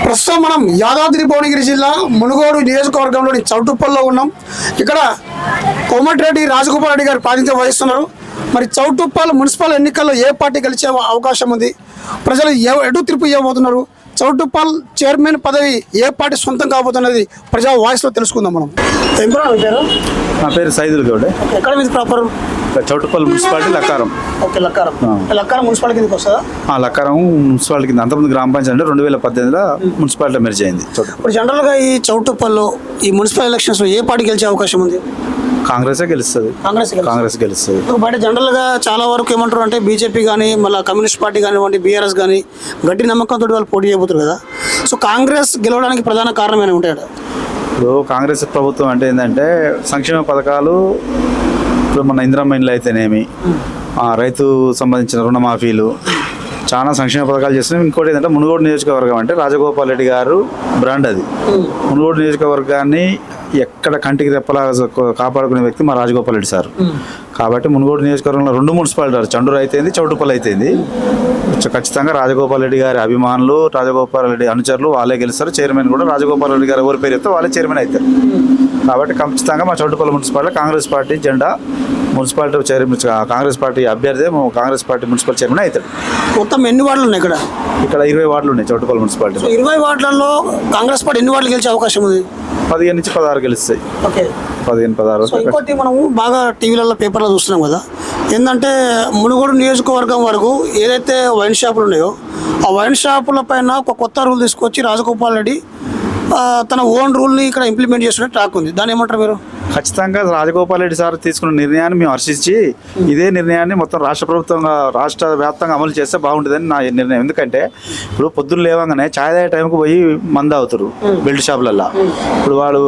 ప్రస్తుతం మనం యాదాద్రి భువనగిరి జిల్లా మునుగోడు నియోజకవర్గంలోని చౌటుప్పల్లో ఉన్నాం. ఇక్కడ కోమటిరెడ్డి రాజగోపాల్ రెడ్డి గారు ప్రాతినిధ్యం వహిస్తున్నారు. మరి చౌటుప్పల్ మున్సిపల్ ఎన్నికల్లో ఏ పార్టీ గెలిచే అవకాశం ఉంది, ప్రజలు ఎటు తీర్పు ఇవ్వబోతున్నారు, చౌటుప్పల్ చైర్మన్ పదవి ఏ పార్టీ సొంతం కాబోతున్నది ప్రజా వాయిస్లో తెలుసుకుందాం. మనం ఏం పేరు? నా పేరు సైదుల్ గౌడ్. ఎక్కడ మీద proper? Choutuppal municipality Lakkaram. Okay, Lakkaram. Lakkaram municipality కిందకి వస్తుందా? లక్కారం మున్సిపాలిటీ కింద అంతకుముందు గ్రామ పంచాయతీ 2018లో మున్సిపాలిటీ మెర్జ్ అయింది. ఇప్పుడు జనరల్గా ఈ చౌటుప్పల్లో ఈ మున్సిపల్ ఎలక్షన్స్ ఏ పార్టీ గెలిచే అవకాశం ఉంది? కాంగ్రెసే గెలుస్తుంది. కాంగ్రెస్ గెలుస్తుంది. బయట జనరల్గా చాలా వరకు ఏమంటారు అంటే బీజేపీ కానీ మళ్ళీ కమ్యూనిస్ట్ పార్టీ కానివ్వండి, బీఆర్ఎస్ కానీ గట్టి నమ్మకంతో వాళ్ళు పోటీ చేయబోతున్నారు కదా. సో కాంగ్రెస్ గెలవడానికి ప్రధాన కారణం ఏమైనా ఉంటాయా? ఇప్పుడు కాంగ్రెస్ ప్రభుత్వం అంటే ఏంటంటే సంక్షేమ పథకాలు, ఇప్పుడు మన ఇందిరమ్మ ఇండ్లు అయితేనేమి, రైతు సంబంధించిన రుణమాఫీలు, చాలా సంక్షేమ పథకాలు చేస్తున్నాం. ఇంకోటి ఏంటంటే మునుగోడు నియోజకవర్గం అంటే రాజగోపాల్ రెడ్డి గారు బ్రాండ్. అది మునుగోడు నియోజకవర్గాన్ని ఎక్కడ కంటికి రెప్పలా కాపాడుకునే వ్యక్తి మా రాజగోపాల్ రెడ్డి సార్. కాబట్టి మునుగోడు నియోజకవర్గంలో 2 మున్సిపాలిటీలు, చండూరు అయితేంది, చౌటుప్పల్ అయితేంది, ఖచ్చితంగా రాజగోపాల్ రెడ్డి గారి అభిమానులు, రాజగోపాల్ రెడ్డి అనుచరులు వాళ్ళే గెలుస్తారు. చైర్మన్ కూడా రాజగోపాల్ రెడ్డి గారు ఎవరి పేరు చెప్తే వాళ్ళే చైర్మన్ అవుతారు. కాబట్టి ఖచ్చితంగా మా చౌటుప్పల్ మున్సిపాలిటీ కాంగ్రెస్ పార్టీ జెండా, మున్సిపాలిటీ చైర్మన్ కాంగ్రెస్ పార్టీ అభ్యర్థి కాంగ్రెస్ పార్టీ మున్సిపల్ చైర్మన్ అవుతాడు. మొత్తం ఎన్ని వార్డులు ఉన్నాయి ఇక్కడ? ఇక్కడ 20 వార్డులు ఉన్నాయి చౌటుప్పల్ మున్సిపాలిటీ. 20 వార్డులలో కాంగ్రెస్ పార్టీ ఎన్ని వార్డులు గెలిచే అవకాశం ఉంది? 15 నుంచి 16 గెలుస్తాయి. ఓకే, 15-16. ఇంకోటి మనము బాగా టీవీలలో పేపర్లో చూస్తున్నాం కదా, ఏంటంటే మునుగోడు నియోజకవర్గం వరకు ఏదైతే వైన్ షాపులు ఉన్నాయో ఆ వైన్ షాపుల పైన ఒక కొత్త రూల్ తీసుకొచ్చి రాజగోపాల్ రెడ్డి తన ఓన్ రూల్ని ఇక్కడ ఇంప్లిమెంట్ చేస్తున్నట్టు టాక్ ఉంది. దాన్ని ఏమంటారు మీరు? ఖచ్చితంగా రాజగోపాల్ రెడ్డి సార్ తీసుకున్న నిర్ణయాన్ని మేము హర్షించి ఇదే నిర్ణయాన్ని మొత్తం రాష్ట్ర వ్యాప్తంగా అమలు చేస్తే బాగుంటుందని నా నిర్ణయం. ఎందుకంటే ఇప్పుడు పొద్దున్న లేవగానే ఛాయ్ తాగే టైంకి పోయి మందు అవుతారు బెల్ట్ షాపులల్లో. ఇప్పుడు వాళ్ళు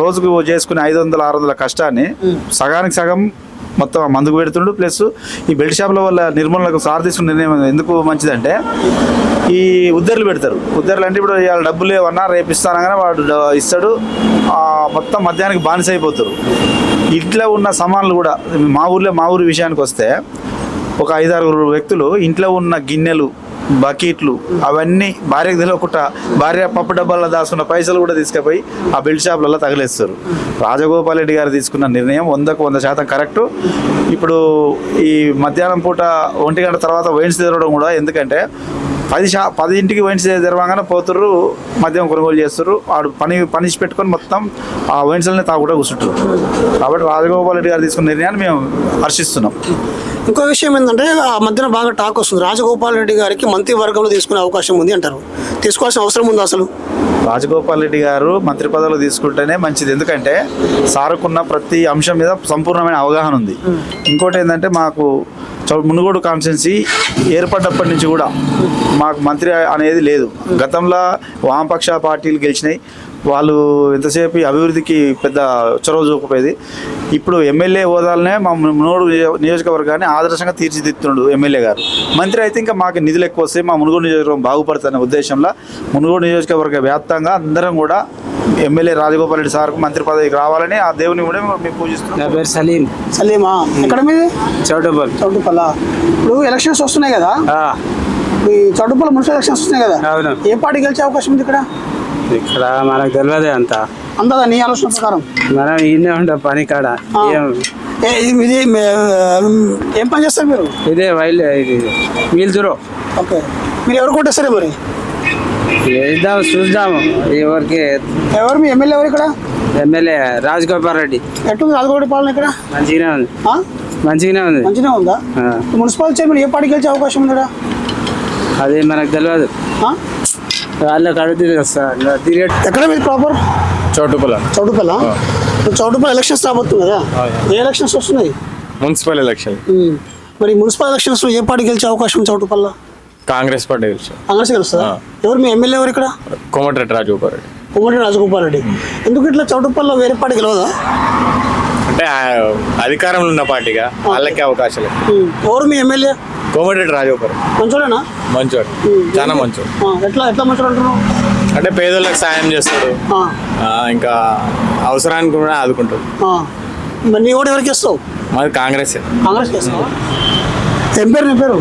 రోజుకు చేసుకునే 500-600 కష్టాన్ని సగానికి సగం మొత్తం మందుకు పెడుతుండు. ప్లస్ ఈ బెల్ట్ షాపుల వల్ల నిర్మూలనకు సార్ తీసుకున్న నిర్ణయం ఎందుకు మంచిదంటే, ఈ ఉద్దర్లు పెడతారు. ఉద్దర్లు అంటే ఇప్పుడు ఇవాళ డబ్బులు లేవన్నా రేపు ఇస్తానగానే వాడు ఇస్తాడు, మొత్తం మధ్యాహ్నానికి బానిస అయిపోతారు. ఇంట్లో ఉన్న సామాన్లు కూడా మా ఊరి విషయానికి వస్తే ఒక 5-6 వ్యక్తులు ఇంట్లో ఉన్న గిన్నెలు, బకెట్లు అవన్నీ భార్యకు తెలియకుండా భార్య పప్పు డబ్బాల్లో దాచుకున్న పైసలు కూడా తీసుకుపోయి ఆ బెల్ట్ షాపులలో తగిలేస్తారు. రాజగోపాల్ రెడ్డి గారు తీసుకున్న నిర్ణయం 100% కరెక్టు. ఇప్పుడు ఈ మధ్యాహ్నం పూట 1 గంట తర్వాత వైన్స్ తెరవడం కూడా, ఎందుకంటే 10 వైన్స్ తెరవగానే పోతుర్రు, మద్యం కొనుగోలు చేస్తారు. వాడు పనిష్ పెట్టుకొని మొత్తం ఆ వైన్స్లనే తాగుకుంటూ కూర్చుంటారు. కాబట్టి రాజగోపాల్ రెడ్డి గారు తీసుకున్న నిర్ణయాన్ని మేము హర్షిస్తున్నాం. ఇంకో విషయం ఏంటంటే ఆ మధ్యన బాగా టాక్ వస్తుంది, రాజగోపాల్ రెడ్డి గారికి మంత్రివర్గంలో తీసుకునే అవకాశం ఉంది అంటారు. తీసుకోవాల్సిన అవసరం ఉంది అసలు? రాజగోపాల్ రెడ్డి గారు మంత్రి పదవులు తీసుకుంటేనే మంచిది. ఎందుకంటే సారుకున్న ప్రతి అంశం మీద సంపూర్ణమైన అవగాహన ఉంది. ఇంకోటి ఏంటంటే మాకు మునుగోడు కాన్స్టిట్యున్సీ ఏర్పడ్డప్పటి నుంచి కూడా మాకు మంత్రి అనేది లేదు. గతంలో వామపక్ష పార్టీలు గెలిచినాయి, వాళ్ళు ఎంతసేపు అభివృద్ధికి పెద్ద చొరవ చూపేది. ఇప్పుడు ఎమ్మెల్యే హోదాలనే మా మునుగోడు నియోజకవర్గాన్ని ఆదర్శంగా తీర్చిదిద్దుతున్నాడు ఎమ్మెల్యే గారు. మంత్రి అయితే ఇంకా మాకు నిధులు ఎక్కువ వస్తాయి, మా మునుగోడు నియోజకవర్గం బాగుపడుతున్న ఉద్దేశంలో మునుగోడు నియోజకవర్గ వ్యాప్తంగా అందరం కూడా ఎమ్మెల్యే రాజగోపాల్ రెడ్డి సార్కు మంత్రి పదవికి రావాలని ఆ దేవుని కూడా మేము పూజిస్తున్నాం. నా పేరు సలీమా. ఎక్కడ మీది? చౌటుప్పల్. ఇప్పుడు ఎలక్షన్స్ వస్తున్నాయి కదా, ఈ చౌటుప్పల్ మున్సిపల్ ఎలక్షన్స్ వస్తున్నాయి కదా, ఏ పార్టీ గెలిచే అవకాశం ఉంది ఇక్కడ? ఇక్కడ మనకు తెలియదే అంతదా నీ ఆలోచన ప్రకారం? మనం ఈయనే ఉంటాం పని కాడ. ఇది ఏం పని చేస్తారు మీరు? ఇదే వీల్తురో. ఓకే, మీరు ఎవరు కొట్టేస్తారే మరి? చూద్దాము ఎవరు మీ ఎమ్మెల్యే ఎవరు ఇక్కడ? ఎమ్మెల్యే రాజగోపాల్ రెడ్డి. ఎట్లుంది రాజగోపాల్ పాలన ఇక్కడ? మంచిగానే ఉంది. ఉందా? మున్సిపల్ చైర్మన్ ఏ పార్టీ గెలిచే అవకాశం ఉందా? అది మనకు తెలియదు, వాళ్ళకి అడుగుతుంది కదా. ఎక్కడ మీరు ప్రాపర్? చౌటుప్పల్. చౌటుప్పల్ ఎలక్షన్స్ రాబోతుంది కదా, ఏ ఎలక్షన్స్ వస్తున్నాయి? Municipal election. మరి మున్సిపల్ ఎలక్షన్స్ లో ఏ పార్టీ గెలిచే అవకాశం చౌటుప్పల్? కాంగ్రెస్ పార్టీ గెలుస్తుంది. కాంగ్రెస్ గెలుస్తుందా? ఎవరు మీ ఎమ్మెల్యే ఎవరు ఇక్కడ? కోమటిరెడ్డి రాజగోపాల్ రెడ్డి. ఎందుకు ఇట్లా చౌటుప్పల్లో వేరే పార్టీ గెలవదా? అంటే అధికారంలో ఉన్న పార్టీగా వాళ్ళకి అవకాశాలు. ఎవరు మీ ఎమ్మెల్యే? కోమటిరెడ్డి రాజగోపాల్. మంచోడేనా? మంచోడు, చాలా మంచోడు. ఎట్లా మంచోడు అంటున్నావు? అంటే పేదోళ్ళకి సాయం చేస్తాడు, ఇంకా అవసరానికి కూడా ఆదుకుంటాడు. మరి నీ ఓటు ఎవరికి ఇస్తావు? మాది కాంగ్రెస్. ఏం పేరు నీ పేరు?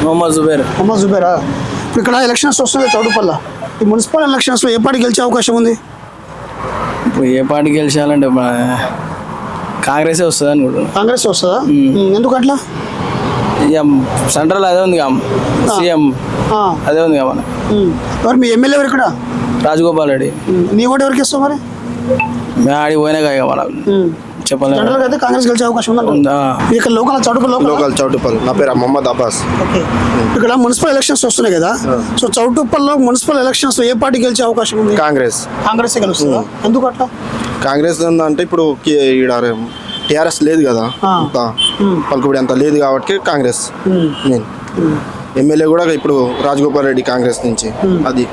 మొహమ్మద్ జుబేరా. ఇప్పుడు ఇక్కడ ఎలక్షన్స్ వస్తున్నాయి చౌటుప్పల్ల, ఈ మున్సిపల్ ఎలక్షన్స్లో ఏ పార్టీ గెలిచే అవకాశం ఉంది? ఇప్పుడు ఏ పార్టీ గెలిచాలంటే కాంగ్రెసే వస్తుంది అనుకుంటున్నాను. కాంగ్రెస్ వస్తుందా? ఎందుకు అట్లా? ఇక సెంట్రల్ అదే ఉంది సీఎం అదే ఉంది మన ఎవరు మీ ఎమ్మెల్యే ఎవరు ఇక్కడ? రాజగోపాల్ రెడ్డి. నీ ఓటు ఎవరికి ఇస్తావు మరి? మేము ఆడికి పోయినా ఇక మన చెప్పలేదు. జనరల్గా అయితే కాంగ్రెస్ గెలిచే అవకాశం ఉందా? ఇక్కడ లోకల్ చౌటుప్పల్. నా పేరు మొహమ్మద్ అబ్బాస్. ఓకే, ఇక్కడ మున్సిపల్ ఎలక్షన్స్ వస్తున్నాయి కదా, సో చౌటుప్పల్లో మున్సిపల్ ఎలక్షన్స్ ఏ పార్టీ గెలిచే అవకాశం ఉంది? కాంగ్రెస్. కాంగ్రెస్ గెలుస్తుందా? ఎందుకు అట్లా? కాంగ్రెస్ అంటే ఇప్పుడు టీఆర్ఎస్ లేదు కదా, పలుకుబడి అంత లేదు కాబట్టి కాంగ్రెస్. నేను ఎమ్మెల్యే కూడా ఇప్పుడు రాజగోపాల్ రెడ్డి కాంగ్రెస్ నుంచి. అది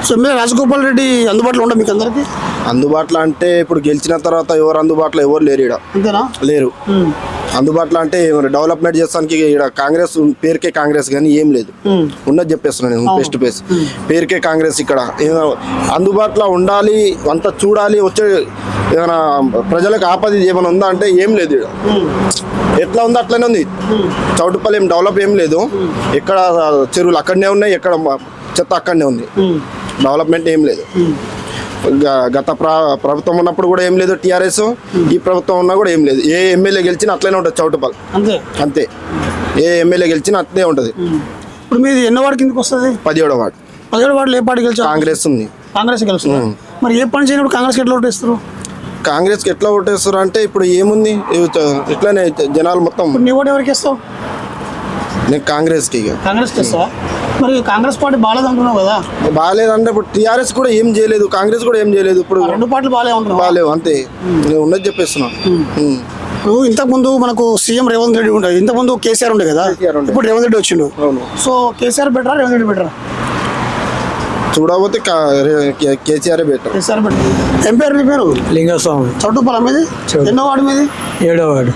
సో ఎమ్మెల్యే రాజగోపాల్ రెడ్డి అందుబాటులో ఉండవు మీకు అందరికి? అందుబాటులో అంటే ఇప్పుడు గెలిచిన తర్వాత ఎవరు అందుబాటులో ఎవరు లేరు ఇక్కడ. అంతేనా? లేరు. అందుబాటులో అంటే డెవలప్మెంట్ చేస్తానికి ఇక్కడ కాంగ్రెస్ పేరుకే కాంగ్రెస్ కానీ ఏం లేదు. ఉన్నది చెప్పేస్తున్నాను నేను ఫేస్ టు ఫేస్. పేరుకే కాంగ్రెస్. ఇక్కడ అందుబాటులో ఉండాలి, అంతా చూడాలి, వచ్చే ఏమైనా ప్రజలకు ఆపద ఏమైనా ఉందా అంటే ఏం లేదు. ఇక్కడ ఎట్లా ఉందో అట్లనే ఉంది. చౌటుప్పల్ ఏం డెవలప్ ఏం లేదు. ఎక్కడ చెరువులు అక్కడనే ఉన్నాయి, ఎక్కడ చెత్త అక్కడనే ఉంది. డెవలప్మెంట్ ఏం లేదు. గత ప్రభుత్వం ఉన్నప్పుడు కూడా ఏం లేదు టీఆర్ఎస్, ఈ ప్రభుత్వం ఉన్నా కూడా ఏం లేదు. ఏ ఎమ్మెల్యే గెలిచినా అట్లనే ఉంటుంది చౌటుప్పల్. అంతే. ఏ ఎమ్మెల్యే గెలిచినా అట్లే ఉంటుంది. ఇప్పుడు మీది ఎన్నో వార్డు కిందకి వస్తుంది? 17వ వార్డు. 17 వార్డులో ఏ పార్టీ గెలిచారు? కాంగ్రెస్ ఉంది. కాంగ్రెస్ గెలుస్తుంది. మరి ఏ పని చేయనప్పుడు కాంగ్రెస్కి ఎట్లా ఓటేస్తారు? కాంగ్రెస్కి ఎట్లా ఓటేస్తారు అంటే ఇప్పుడు ఏముంది, ఇట్లానే జనాలు మొత్తం. నీ ఓటు ఎవరికి ఇస్తావు? నేను కాంగ్రెస్కి. కాంగ్రెస్కి ఇస్తావా? మరి కాంగ్రెస్ పార్టీ బాగాలేదు అంటున్నావు కదా? బాగాలేదంటే ఇప్పుడు టీఆర్ఎస్ కూడా ఏం చేయలేదు, కాంగ్రెస్ కూడా ఏం చేయలేదు. ఇప్పుడు రెండు పార్టీలు బాగాలే ఉంటున్నావు? బాగాలేవు అంతే. నేను ఉన్నది చెప్పేస్తున్నా. ఇప్పుడు ఇంతకుముందు మనకు సీఎం రేవంత్ రెడ్డి ఉండే, ఇంతకుముందు కేసీఆర్ ఉండే కదా, ఇప్పుడు రేవంత్ రెడ్డి వచ్చిండు. సో కేసీఆర్ బెటరా రేవంత్ రెడ్డి బెటరా? చూడబోతే కేసీఆర్ బెటర్. కేసీఆర్ బెటర్. ఏం పేరు మీ పేరు? లింగస్వామి. చౌటుప్పల్ మీది? ఎన్నో వార్డు మీది? 7వ వార్డు.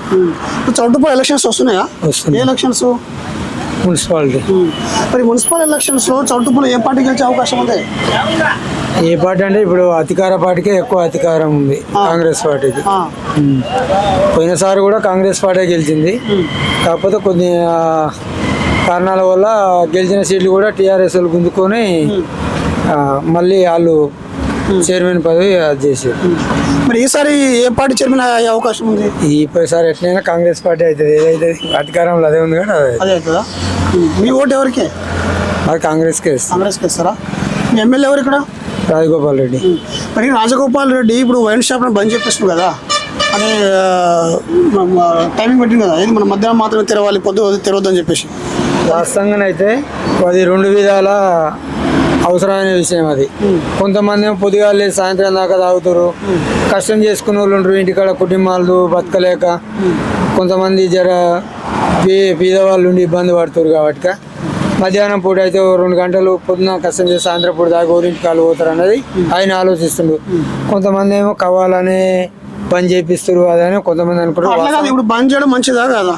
ఇప్పుడు చౌటుప్పల్ ఎలక్షన్స్ వస్తున్నాయా? వస్తున్నాయి. ఏ ఎలక్షన్స్? మున్సిపాలిటీ. మరి మున్సిపల్ ఎలక్షన్స్లో చౌటుప్పల్ ఏ పార్టీ గెలిచే అవకాశం ఉంది? ఏ పార్టీ అంటే ఇప్పుడు అధికార పార్టీకే ఎక్కువ అధికారం ఉంది, కాంగ్రెస్ పార్టీకి. పోయినసారి కూడా కాంగ్రెస్ పార్టీ గెలిచింది. కాకపోతే కొన్ని కారణాల వల్ల గెలిచిన సీట్లు కూడా టీఆర్ఎస్ వాళ్ళు గుంజుకొని మళ్ళీ వాళ్ళు చైర్మన్ పదవి చేసారు. మరి ఈసారి ఏ పార్టీ చైర్మన్ అయ్యే అవకాశం ఉంది? ఈసారి ఎట్లయినా కాంగ్రెస్ పార్టీ అవుతుంది. ఏదైతే అధికారంలో అదే ఉంది కానీ అదే అవుతుందా? మీ ఓటు ఎవరికి? మరి కాంగ్రెస్కే ఇస్తాం. కాంగ్రెస్కి ఇస్తారా? మీ ఎమ్మెల్యే ఎవరు ఇక్కడ? రాజగోపాల్ రెడ్డి. మరి రాజగోపాల్ రెడ్డి ఇప్పుడు వైన్ షాప్ని బంద్ చేపిస్తుంది కదా, అదే టైమింగ్ పెట్టింది కదా, ఇది మన మధ్యాహ్నం మాత్రమే తెరవాలి, పొద్దు తెరవద్దని చెప్పేసి. వాస్తవంగా అయితే అది రెండు విధాల అవసరమైన విషయం. అది కొంతమంది ఏమో పొద్దుగాలు సాయంత్రం దాకా తాగుతారు, కష్టం చేసుకునే వాళ్ళు ఉంటారు ఇంటికాడ, కుటుంబాలు బతకలేక. కొంతమంది జర పేదవాళ్ళు ఉండి ఇబ్బంది పడుతారు. కాబట్టి మధ్యాహ్నం పూట అయితే 2 గంటలు పొద్దున కష్టం చేసి సాయంత్రం పూట దాకా ఊరింటి కాలు పోతారు అన్నది ఆయన ఆలోచిస్తుండ్రు. కొంతమంది ఏమో కావాలనే బంద్ చేపిస్తారు అదని కొంతమంది అనుకుంటారు. ఇప్పుడు బంద్ చేయడం మంచిదా కదా?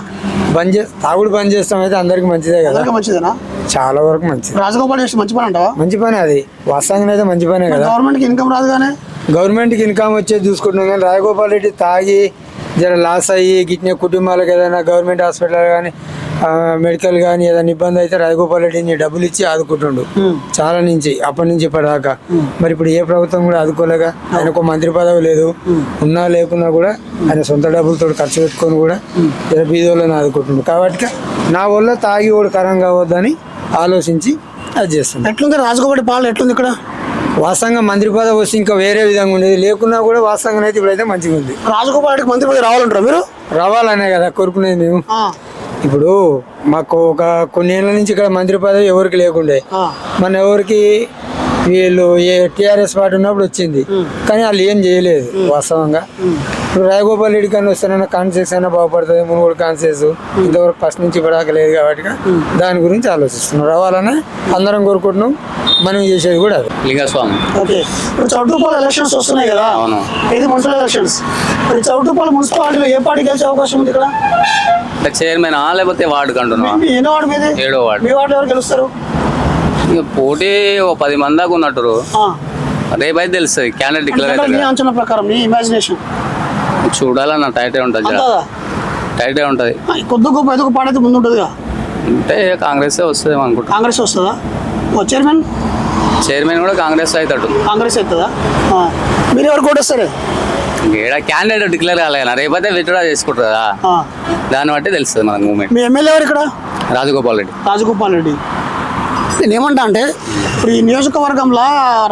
తాగుడు బంద్ చేస్తాం అయితే అందరికి మంచిదే కదా. మంచిదేనా? చాలా వరకు మంచిది. రాజగోపాల్ చేస్తే మంచి పని అంటావా? మంచి పని. అది వాస్తవంగా అయితే మంచి పనే కదా. గవర్నమెంట్కి ఇన్కమ్ రాదు కానీ. గవర్నమెంట్కి ఇన్కమ్ వచ్చేది చూసుకుంటున్నాం కానీ రాజగోపాల్ రెడ్డి తాగి జర లాస్ అయ్యి గిట్టిన కుటుంబాలకు ఏదైనా గవర్నమెంట్ హాస్పిటల్ కానీ మెడికల్ కానీ ఏదైనా ఇబ్బంది అయితే రాజగోపాల్ రెడ్డిని డబ్బులు ఇచ్చి ఆదుకుంటుండు చాలా నుంచి, అప్పటి నుంచి ఇప్పటిదాకా. మరి ఇప్పుడు ఏ ప్రభుత్వం కూడా ఆదుకోలేక, ఆయనకు మంత్రి పదవి లేదు, ఉన్నా లేకున్నా కూడా ఆయన సొంత డబ్బులతో ఖర్చు పెట్టుకొని కూడా జర బీదోళ్ళని ఆదుకుంటుండు. కాబట్టి నా వల్ల తాగి ఓడి కరం కావద్దని ఆలోచించి అది చేస్తుంది. ఎట్లుంది రాజగోపాల్ పాలన ఎట్లుంది ఇక్కడ? వాస్తవంగా మంత్రి పదవి వస్తే ఇంకా వేరే విధంగా ఉండేది, లేకున్నా కూడా వాస్తవంగా అయితే ఇప్పుడైతే మంచిగా ఉంది. రాజగోపాల్ రెడ్డికి మంత్రి పదవి రావాలంటారా మీరు? రావాలనే కదా కోరుకునేది మేము. ఇప్పుడు మాకు ఒక కొన్ని ఏళ్ళ నుంచి ఇక్కడ మంత్రి పదవి ఎవరికి లేకుండే, మన ఎవరికి వీళ్ళు టీఆర్ఎస్ పార్టీ ఉన్నప్పుడు వచ్చింది కానీ వాళ్ళు ఏం చేయలేదు వాస్తవంగా. ఇప్పుడు రాజగోపాల్ రెడ్డి కానీ వస్తానన్నా కాన్సెస్ అయినా బాగుపడుతుంది, మునుగోడు కాన్సెస్ ఇంతవరకు ఫస్ట్ నుంచి ఇప్పటిదాకా లేదు కాబట్టి దాని గురించి ఆలోచిస్తున్నాం. రావాలని అందరం కోరుకుంటున్నాం, మనం చేసేది కూడా అది. లింగస్వామి. ఓకే, ఇప్పుడు చౌటుప్పల్ ఎలక్షన్స్ వస్తున్నాయి కదా, ఇది మున్సిపల్ ఎలక్షన్స్. మరి చౌటుప్పల్ మున్సిపాలిటీలో ఏ పార్టీ గెలిచే అవకాశం ఉంది ఇక్కడ? చైర్మన్ లేకపోతే వార్డు కంటున్నా? ఎన్నో వార్డు మీది? 7వ వార్డు. మీ వార్డు ఎవరు గెలుస్తారు? ఇక పోటీ 10 మంది దాకా ఉన్నట్టు, రేపైతే తెలుస్తుంది క్యాండిడేట్ డిక్లేర్ మీ అవుతుంది. అంచనా ప్రకారం మీ ఇమాజినేషన్ చూడాలన్న టైటే ఉంటుంది, టైటే ఉంటుంది. కొద్ది గొప్ప ఎదుగు పాడైతే ముందు ఉంటుంది అంటే కాంగ్రెస్ వస్తుంది అనుకుంటా. కాంగ్రెస్ వస్తుందా? ఓ చైర్మన్ చైర్మన్ కూడా కాంగ్రెస్ అవుతాడు. కాంగ్రెస్ అవుతుందా? మీరు ఎవరు కొట్టేస్తారు? ఈడ క్యాండిడేట్ డిక్లేర్ కాలేదు, రేపైతే విత్డ్రా చేసుకుంటారు కదా, దాన్ని బట్టి తెలుస్తుంది మనకు మూమెంట్. మీ ఎమ్మెల్యే ఎవరు ఇక్కడ? రాజగోపాల్ రెడ్డి. రాజగోపాల్ రెడ్డి. నేను ఏమంటా అంటే ఇప్పుడు ఈ నియోజకవర్గంలో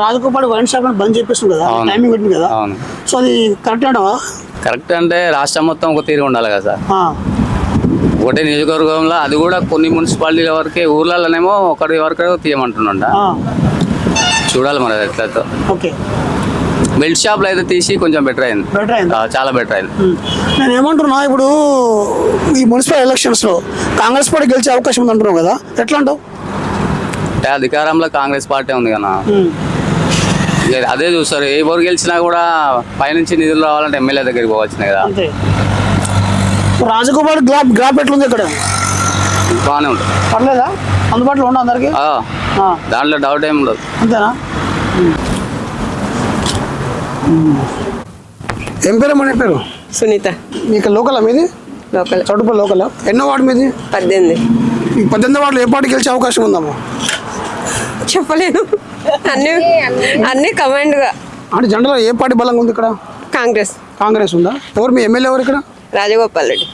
రాజగోపాల్ వైన్ షాప్ బంద్ చేపిస్తుంది కదా, అవును. టైమింగ్ పెట్టింది కదా, అవును. సో అది కరెక్ట్ అంటావా? కరెక్ట్ అంటే రాష్ట్రం మొత్తం ఒక తీరు ఉండాలి కదా సార్. ఒకటే నియోజకవర్గంలో అది కూడా కొన్ని మున్సిపాలిటీల వరకే, ఊర్లలోనేమో ఒకటి వరకు తీయమంటున్నా. చూడాలి మరి ఎట్లయితే. ఓకే. బెల్ట్ షాప్లో అయితే తీసి కొంచెం బెటర్ అయింది. బెటర్ అయింది, చాలా బెటర్ అయింది. నేను ఏమంటున్నా, ఇప్పుడు ఈ మున్సిపల్ ఎలక్షన్స్లో కాంగ్రెస్ పార్టీ గెలిచే అవకాశం ఉంది అంటున్నావు కదా, ఎట్లా అంటావు? అంటే అధికారంలో కాంగ్రెస్ పార్టీ ఉంది కదా, అదే చూస్తారు. ఎవరు గెలిచినా కూడా పైనుంచి నిధులు రావాలంటే ఎమ్మెల్యే దగ్గరికి పోవాల్సిందే కదా. అంతే. రాజగోపాల్ గ్రాప్ ఎట్లుంది ఇక్కడ? బాగానే ఉంటుంది. పర్లేదా? అందుబాటులో ఉండ అందరికి? దాంట్లో డౌట్ ఏమి ఉండదు. అంతేనా? ఏం పేరు మన పేరు? సునీత. మీకు లోకల్ మీది? లోకల్. చౌటుపల్లి లోకల్. ఎన్నో వార్డు మీది? 18. ఈ 18 వార్డులో ఏ పార్టీ గెలిచే అవకాశం ఉందమ్మా? చెప్పలేను, అన్ని కమాండ్గా. అంటే జనరల్ ఏ పార్టీ బలంగా ఉంది ఇక్కడ? కాంగ్రెస్. కాంగ్రెస్ ఉందా? ఎవరు మీ ఎమ్మెల్యే ఎవరు ఇక్కడ? రాజగోపాల్ రెడ్డి.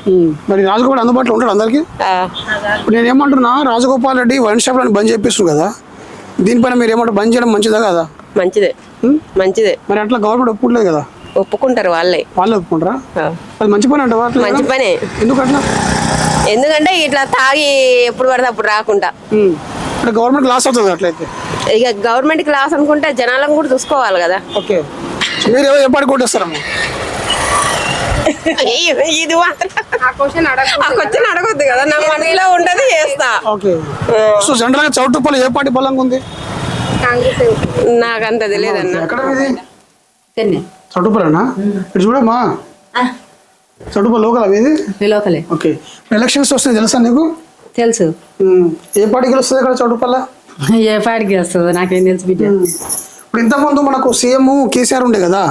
మరి రాజగోపాల్ అందుబాటులో ఉంటాడు అందరికి? ఇప్పుడు నేను ఏమంటున్నా, రాజగోపాల్ రెడ్డి వైన్ షాప్లను బంద్ చేపిస్తుంది కదా, దీనిపైన మీరు ఏమంటారు? బంద్ చేయడం మంచిదా కదా? మంచిదే, మంచిదే. మరి అట్లా గవర్నమెంట్ ఒప్పుకోలేదు కదా? ఒప్పుకుంటారు వాళ్ళే ఒప్పుకుంటారా? అది మంచి పని అంటావా? మంచి పనే. ఎందుకు అట్లా? ఎందుకంటే ఇట్లా తాగి ఎప్పుడు పడితే అప్పుడు రాకుండా. అంటే గవర్నమెంట్ లాస్ అవుతుంది అట్లయితే. ఇక గవర్నమెంట్కి లాస్ అనుకుంటే జనాలను కూడా చూసుకోవాలి కదా. ఓకే. మీరు ఏ పార్టీ కొట్టేస్తారమ్మా? ఇది క్వశ్చన్ అడగొద్దు కదా, నా మనసులో ఉండదు చేస్తా. ఓకే. సో జనరల్గా చౌటుప్పల్ ఏ పార్టీ బలంగా ఉంది? నాకంత తెలియదన్న. ఎక్కడ మీది? చౌటుప్పలేనా? ఇటు చూడమ్మా, చౌటుప్పల్ లోకల్ మీది? లోకలే. ఓకే. ఎలక్షన్స్ వస్తాయి తెలుసా నీకు? తెలుసు. ఏ పార్టీకి వస్తుంది ఇక్కడ చౌటుప్పల్ల? ఏ పార్టీకి వస్తుంది నాకేం తెలుసు బిడ్డ. ఇప్పుడు ఇంతకుముందు మనకు సీఎం కేసీఆర్ ఉండే కదా,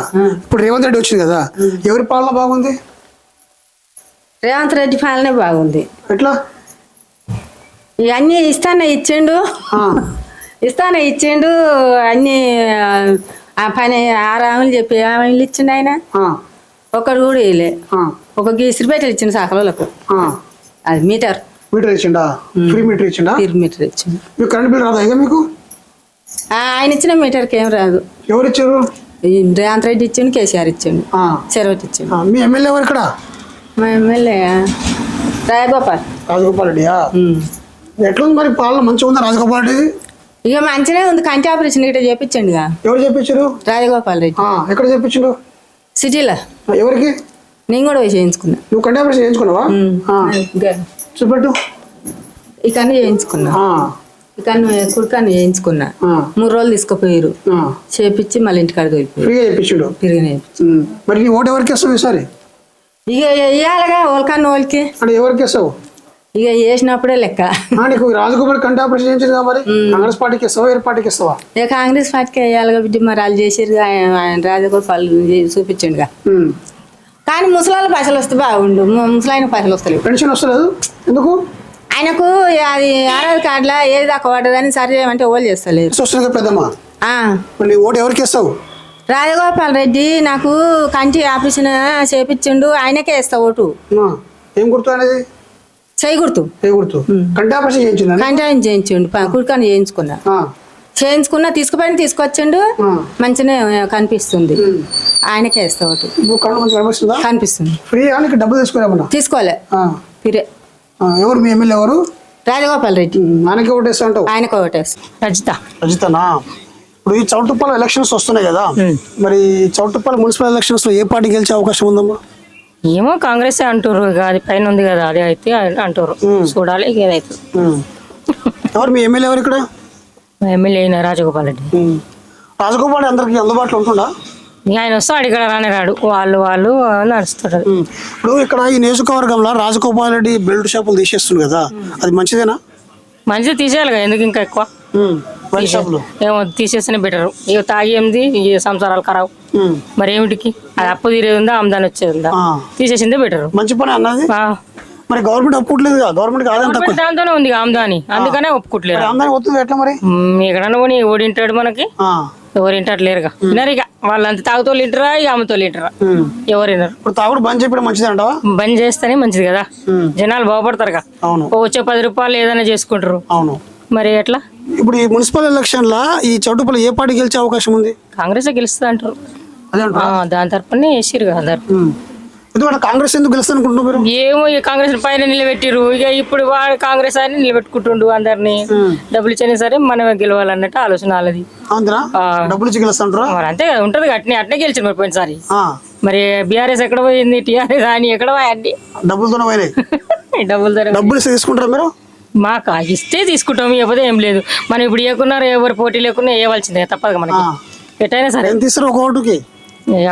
ఇప్పుడు రేవంత్ రెడ్డి వచ్చింది కదా, ఎవరి పాలన బాగుంది? రేవంత్ రెడ్డి పాలనే బాగుంది. ఎట్లా? ఇవన్నీ ఇస్తానే ఇచ్చిండు, అన్ని ఆ పని 6 హామీలు చెప్పి 6 హామీలు ఇచ్చిండు ఆయన. ఒకడు కూడా వేయలే. ఒక ఇసిరిపేటలు ఇచ్చిండు సాకలకు, అది మీటర్ ఇచ్చిండా? ఫ్రీ మీటర్ ఇచ్చిండా? ఫ్రీ మీటర్ ఇచ్చిండు. మీకు కరెంట్ బిల్ రాదా ఇక మీకు? ఆయన ఇచ్చిన మీటర్కి ఏం రాదు. ఎవరు ఇచ్చారు? రేవంత్ రెడ్డి ఇచ్చిండు, కేసీఆర్ ఇచ్చిండు, చెరవటి ఇచ్చిండు. మీ ఎమ్మెల్యే ఎవరు ఇక్కడ? మా ఎమ్మెల్యే రాజగోపాల్ రెడ్డియా? ఎట్లుంది మరి పాలన? మంచిగా ఉందా రాజగోపాల్ రెడ్డి? ఇక మంచిగా ఉంది. కంటి ఆపరేషన్ ఇక్కడ చేపించండి. ఎవరు చెప్పించారు? రాజగోపాల్ రెడ్డి. ఎక్కడ చెప్పించు? సిటీలో. ఎవరికి? నేను కూడా పోయి చేయించుకున్నా. నువ్వు కంటి ఆపరేషన్ చేయించుకున్నావా? చూపెట్టు. ఈ కన్ను చేయించుకున్నా, ఈ కన్ను కుడికన్ను చేయించుకున్నా. 3 రోజులు తీసుకుపోయారు, చేపించి మళ్ళీ ఇంటికాడ దొరికిపోయి ఫ్రీగా చేయించాడు. మరి నీ ఓటు ఎవరికి వేస్తావు ఈసారి? ఇక వేయాలిగా ఓల్కన్ను ఓల్కి. అంటే ఎవరికి వేస్తావు? ఇక వేసినప్పుడే లెక్క. నీకు రాజగోపాల్ కంటి ఆపరేషన్ చేయించింది కదా, మరి కాంగ్రెస్ పార్టీకి ఇస్తావా వేరే పార్టీకి ఇస్తావా? ఇక కాంగ్రెస్ పార్టీకి వేయాలిగా బిడ్డ. మరి వాళ్ళు చేసారు, ఆయన రాజగోపాల్ చూపించండుగా. కానీ ముసలాళ్ళ పైసలు వస్తే బాగుండు, ముసలాయన పైసలు వస్తలేవు. పెన్షన్ వస్తలేదు ఎందుకు? ఆయనకు అది ఆధార్ కార్డులా ఏది దాకా పడ్డదని సరి చేయమంటే ఓళ్ళు చేస్తలేరు. వస్తుంది పెద్దమ్మా. నీ ఓటు ఎవరికి ఇస్తావు? రాజగోపాల్ రెడ్డి నాకు కంటి ఆపరేషన్ చేపించిండు, ఆయనకే వేస్తా ఓటు. ఏం గుర్తు అనేది? చేయి గుర్తు. కంటి ఆపరేషన్ చేయించిండు, కంటి ఆయన చేయించిండు, కుడికని చేయించుకున్నా తీసుకొచ్చిండు, మంచిగా కనిపిస్తుంది, ఆయనకే వేస్తా ఓటు. కనిపిస్తుంది. ఫ్రీ డబ్బులు తీసుకోలే, ఫ్రీ. ఎవరు మీ ఎమ్మెల్యే ఎవరు? రాజగోపాల్ రెడ్డి. ఆయనకి ఓటేస్తా అంటావు? ఆయనకు ఓటేస్తా. రజితనా? ఇప్పుడు ఈ చౌటుప్పల్ ఎలక్షన్స్ వస్తున్నాయి కదా, మరి చౌటుప్పల్ మున్సిపల్ ఎలక్షన్స్ లో ఏ పార్టీ గెలిచే అవకాశం ఉందమ్మా? ఏమో కాంగ్రెస్ అంటారు, అది పైన ఉంది కదా, అదే అయితే అంటారు. చూడాలి ఏదైతే. ఎవరు మీ ఎమ్మెల్యే ఎవరు ఇక్కడ? ఎమ్మెల్యే అయిన రాజగోపాల్ రెడ్డి. రాజగోపాల్ అందరికి అందుబాటులో ఉంటుందా? ఆయన వస్తాడు, ఇక్కడ రానే రాడు, వాళ్ళు నడుస్తారు. ఇప్పుడు ఇక్కడ ఈ నియోజకవర్గంలో రాజగోపాల్ రెడ్డి బెల్ట్ షాపులు తీసేస్తుంది కదా, అది మంచిదేనా? మంచిగా తీసేయాలి కదా, ఎందుకు ఇంకా ఎక్కువ ఏమో తీసేస్తేనే బెటర్. ఇక తాగి ఏంది, ఈ సంసారాలు ఖరాబ్. మరి ఏమిటికి అది అప్పు తీరేది ఉందా, ఆమ్దాని వచ్చేది ఉందా? తీసేసిందే బెటర్. మంచి పని అన్నది. మరి గవర్నమెంట్ ఒప్పుకోవట్లేదు కదా, గవర్నమెంట్ ఆదాయం తక్కువ. దాంతోనే ఉంది ఆమ్దాని, అందుకనే ఒప్పుకోవట్లేదు. మరి ఆదాయం వస్తుంది ఎట్లా మరి? ఎక్కడన్నా పోనీ ఓడింటాడు మనకి, ఎవరు వింటట్లేరుగా. వినరు ఇక, వాళ్ళంతా తాగుతో వింటరా, ఇక అమ్మతో వింటరా, ఎవరు వినరు. ఇప్పుడు తాగుడు బంద్ చేయడం మంచిది అంటావా? బంద్ చేస్తేనే మంచిది కదా, జనాలు బాగుపడతారుగా. అవును. వచ్చే 10 రూపాయలు ఏదైనా చేసుకుంటారు. అవును. మరి ఎట్లా? ఇప్పుడు ఈ మున్సిపల్ ఎలక్షన్ల ఈ చౌటుపల్లి ఏ పార్టీ గెలిచే అవకాశం ఉంది? కాంగ్రెస్ గెలుస్తుంది అంటారు. అదే దాని తరపునే వేసిరు కదా అందరు. ఎందుకంటే కాంగ్రెస్ ఎందుకు గెలుస్తుంది అనుకుంటున్నారు మీరు? ఏమో ఈ కాంగ్రెస్ పైన నిలబెట్టిరు, ఇక ఇప్పుడు వాడు కాంగ్రెస్ అని నిలబెట్టుకుంటుండు అందరినీ. డబ్బులు ఇచ్చినా సరే మనమే గెలవాలన్నట్టు ఆలోచన వాళ్ళది. డబ్బులు ఇచ్చి గెలుస్తుంటారా? మరి అంతే కదా ఉంటది, అట్నే గెలిచారు మరి పోయినసారి. మరి బీఆర్ఎస్ ఎక్కడ పోయింది, టీఆర్ఎస్ అని ఎక్కడ పోయండి? డబ్బులతోనే పోయినాయి. డబ్బులు తీసుకుంటారా మీరు? మాకు ఇస్తే తీసుకుంటాం, ఇవ్వదే ఏం లేదు. మనం ఇప్పుడు ఏకున్నారు, ఎవరు పోటీ లేకున్నా వేయవలసిందే, తప్పదు మనకి ఎట్టయినా సరే. ఎంత ఇస్తారు ఒక ఓటుకి?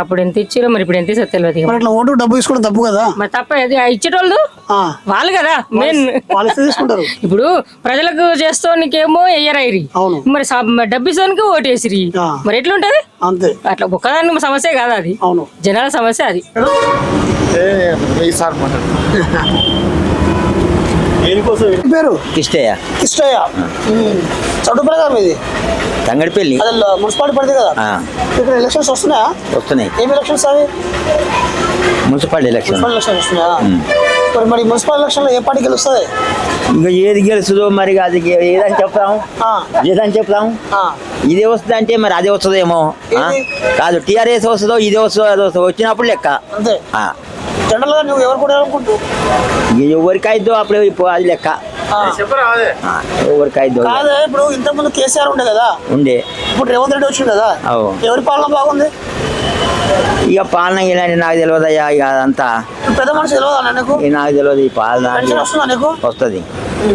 అప్పుడు ఎంత ఇచ్చారో మరి ఇప్పుడు ఎంత ఇస్తారు తెలియదు. ఇట్లా ఓటు డబ్బు తీసుకోవడం తప్పు కదా? మరి తప్ప ఇచ్చేటోళ్ళు వాళ్ళు కదా మెయిన్. తీసుకుంటారు. ఇప్పుడు ప్రజలకు చేస్తోనికేమో వేయరైరి, మరి డబ్బు ఇస్తానికి ఓటేసిరి, మరి ఎట్లుంటది? అంతే. అట్లా ఒక్కదాని సమస్య కాదు అది, జనాల సమస్య అది. పేరు కిష్టయ్య. కిష్టయ్య. చౌటుపల్లి కదా మీది? తంగడిపల్లి మున్సిపాలిటీ పడితే కదా. ఇక్కడ ఎలక్షన్స్ వస్తున్నాయా? వస్తున్నాయి. ఏం ఎలక్షన్స్ అవి? మున్సిపాలిటీ ఎలక్షన్ వస్తున్నాయా? మరి మున్సిపల్ ఎలక్షన్ లో ఏ పార్టీ గెలుస్తుంది? ఇంకా ఏది గెలుస్తుందో మరి, అది ఏదని చెప్తాము, ఏదని చెప్తాము. ఇదే వస్తుంది అంటే మరి అదే వస్తుందేమో కాదు. టీఆర్ఎస్ వస్తుందో ఇదే వస్తుందో అది వస్తుందో, వచ్చినప్పుడు లెక్క. అంతే. జనరల్ గా నువ్వు ఎవరు కూడా అనుకుంటూ ఎవరికి అయిద్దో అప్పుడు అది లెక్క. ఎవరికి అయిద్దో కాదే. ఇప్పుడు ఇంతకు ముందు కేసీఆర్ ఉండే కదా, ఉండే. ఇప్పుడు రేవంత్ రెడ్డి వచ్చింది కదా, ఎవరి పాలన బాగుంది? ఇక పాలన ఇలాంటి నాకు తెలియదయ్యా, ఇక అదంతా పెద్ద మనిషి తెలియదా నీకు? నాకు తెలియదు. ఈ పాలన వస్తుందా నీకు? వస్తుంది.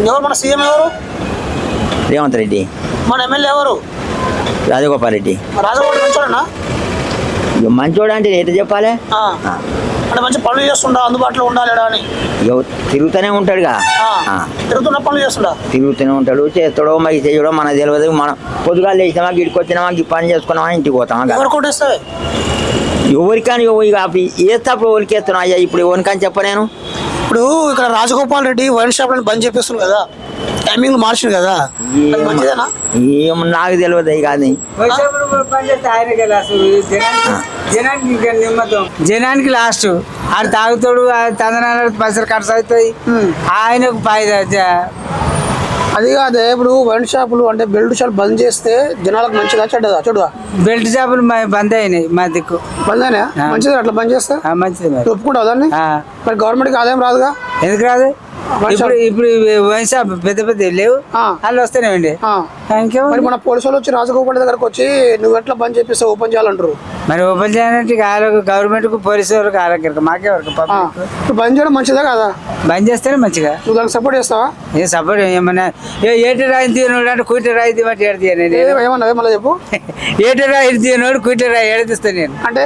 ఎవరు మన సీఎం ఎవరు? రేవంత్ రెడ్డి. మన ఎమ్మెల్యే ఎవరు? రాజగోపాల్ రెడ్డి. రాజగోపాల్ మంచోడనా? ఇక మంచోడు అంటే ఎట్లా చెప్పాలి? అంటే మంచి పనులు చేస్తుండా, అందుబాటులో ఉండాలి అని? తిరుగుతూనే ఉంటాడుగా. తిరుగుతున్న పనులు చేస్తుండా? తిరుగుతూనే ఉంటాడు, చేస్తాడో మరి చేయడో మనకు తెలియదు. మనం పొద్దుగా లేచినామా, గిడికి వచ్చినామా, ఈ పని చేసుకున్నామా, ఇంటికి పోతామా. ఎవరికని వేస్తప్పుడు ఎవరికి వేస్తున్నావు అయ్యా, ఇప్పుడు ఎవరికని చెప్ప నేను. ఇప్పుడు ఇక్కడ రాజగోపాల్ రెడ్డి వైన్ షాప్ బంద్ చేపిస్తుంది కదా, టైమింగ్ మార్చింది కదా, మంచిదేనా? ఏం నాకు తెలియదు. ఇక అది జనానికి లాస్ట్. ఆడు తాగుతాడు, తందనాలు పైసలు ఖర్చు అవుతాయి, ఆయనకు ఫాయిదా. అది కాదే. ఇప్పుడు వైన్ షాపులు అంటే బెల్ట్ షాప్ బంద్ చేస్తే జనాలకు మంచిదా చెడ్డదా? చూడదా, బెల్ట్ షాపులు బంద్ అయినాయి మా దిక్కు. బంద్ అయినా? మంచిది అట్లా బంద్ చేస్తే? మంచిది. ఒప్పుకుంటావు దాన్ని? మరి గవర్నమెంట్కి ఆదాయం రాదుగా? ఎందుకు రాదు? ఇప్పుడు వైన్ షాప్ పెద్ద పెద్ద లేవు, వాళ్ళు వస్తేనే ఉండే. మరి మన పోలీసు వాళ్ళు వచ్చి రాజగోపాల్ దగ్గరకు వచ్చి నువ్వు ఎట్లా బంద్ చేపిస్తే ఓపెన్ చేయాలంటారు. మరి ఓపెన్ చేయాలంటే గవర్నమెంట్ కు పోలీసు వాళ్ళకి ఆరోగ్యం మాకేవరకు. బంద్ చేయడం మంచిదా కదా? బంద్ చేస్తేనే మంచిగా. నువ్వు దానికి సపోర్ట్ చేస్తావా? ఏ సపోర్ట్ ఏమన్నా ఏటి రాయి తీయనోడు అంటే కూట రాయి తీయమంటే ఏడు తీయను. ఏమన్నా మళ్ళీ చెప్పు. ఏటి రాయి తీయనోడు కూట రాయి ఏడిస్తాను నేను. అంటే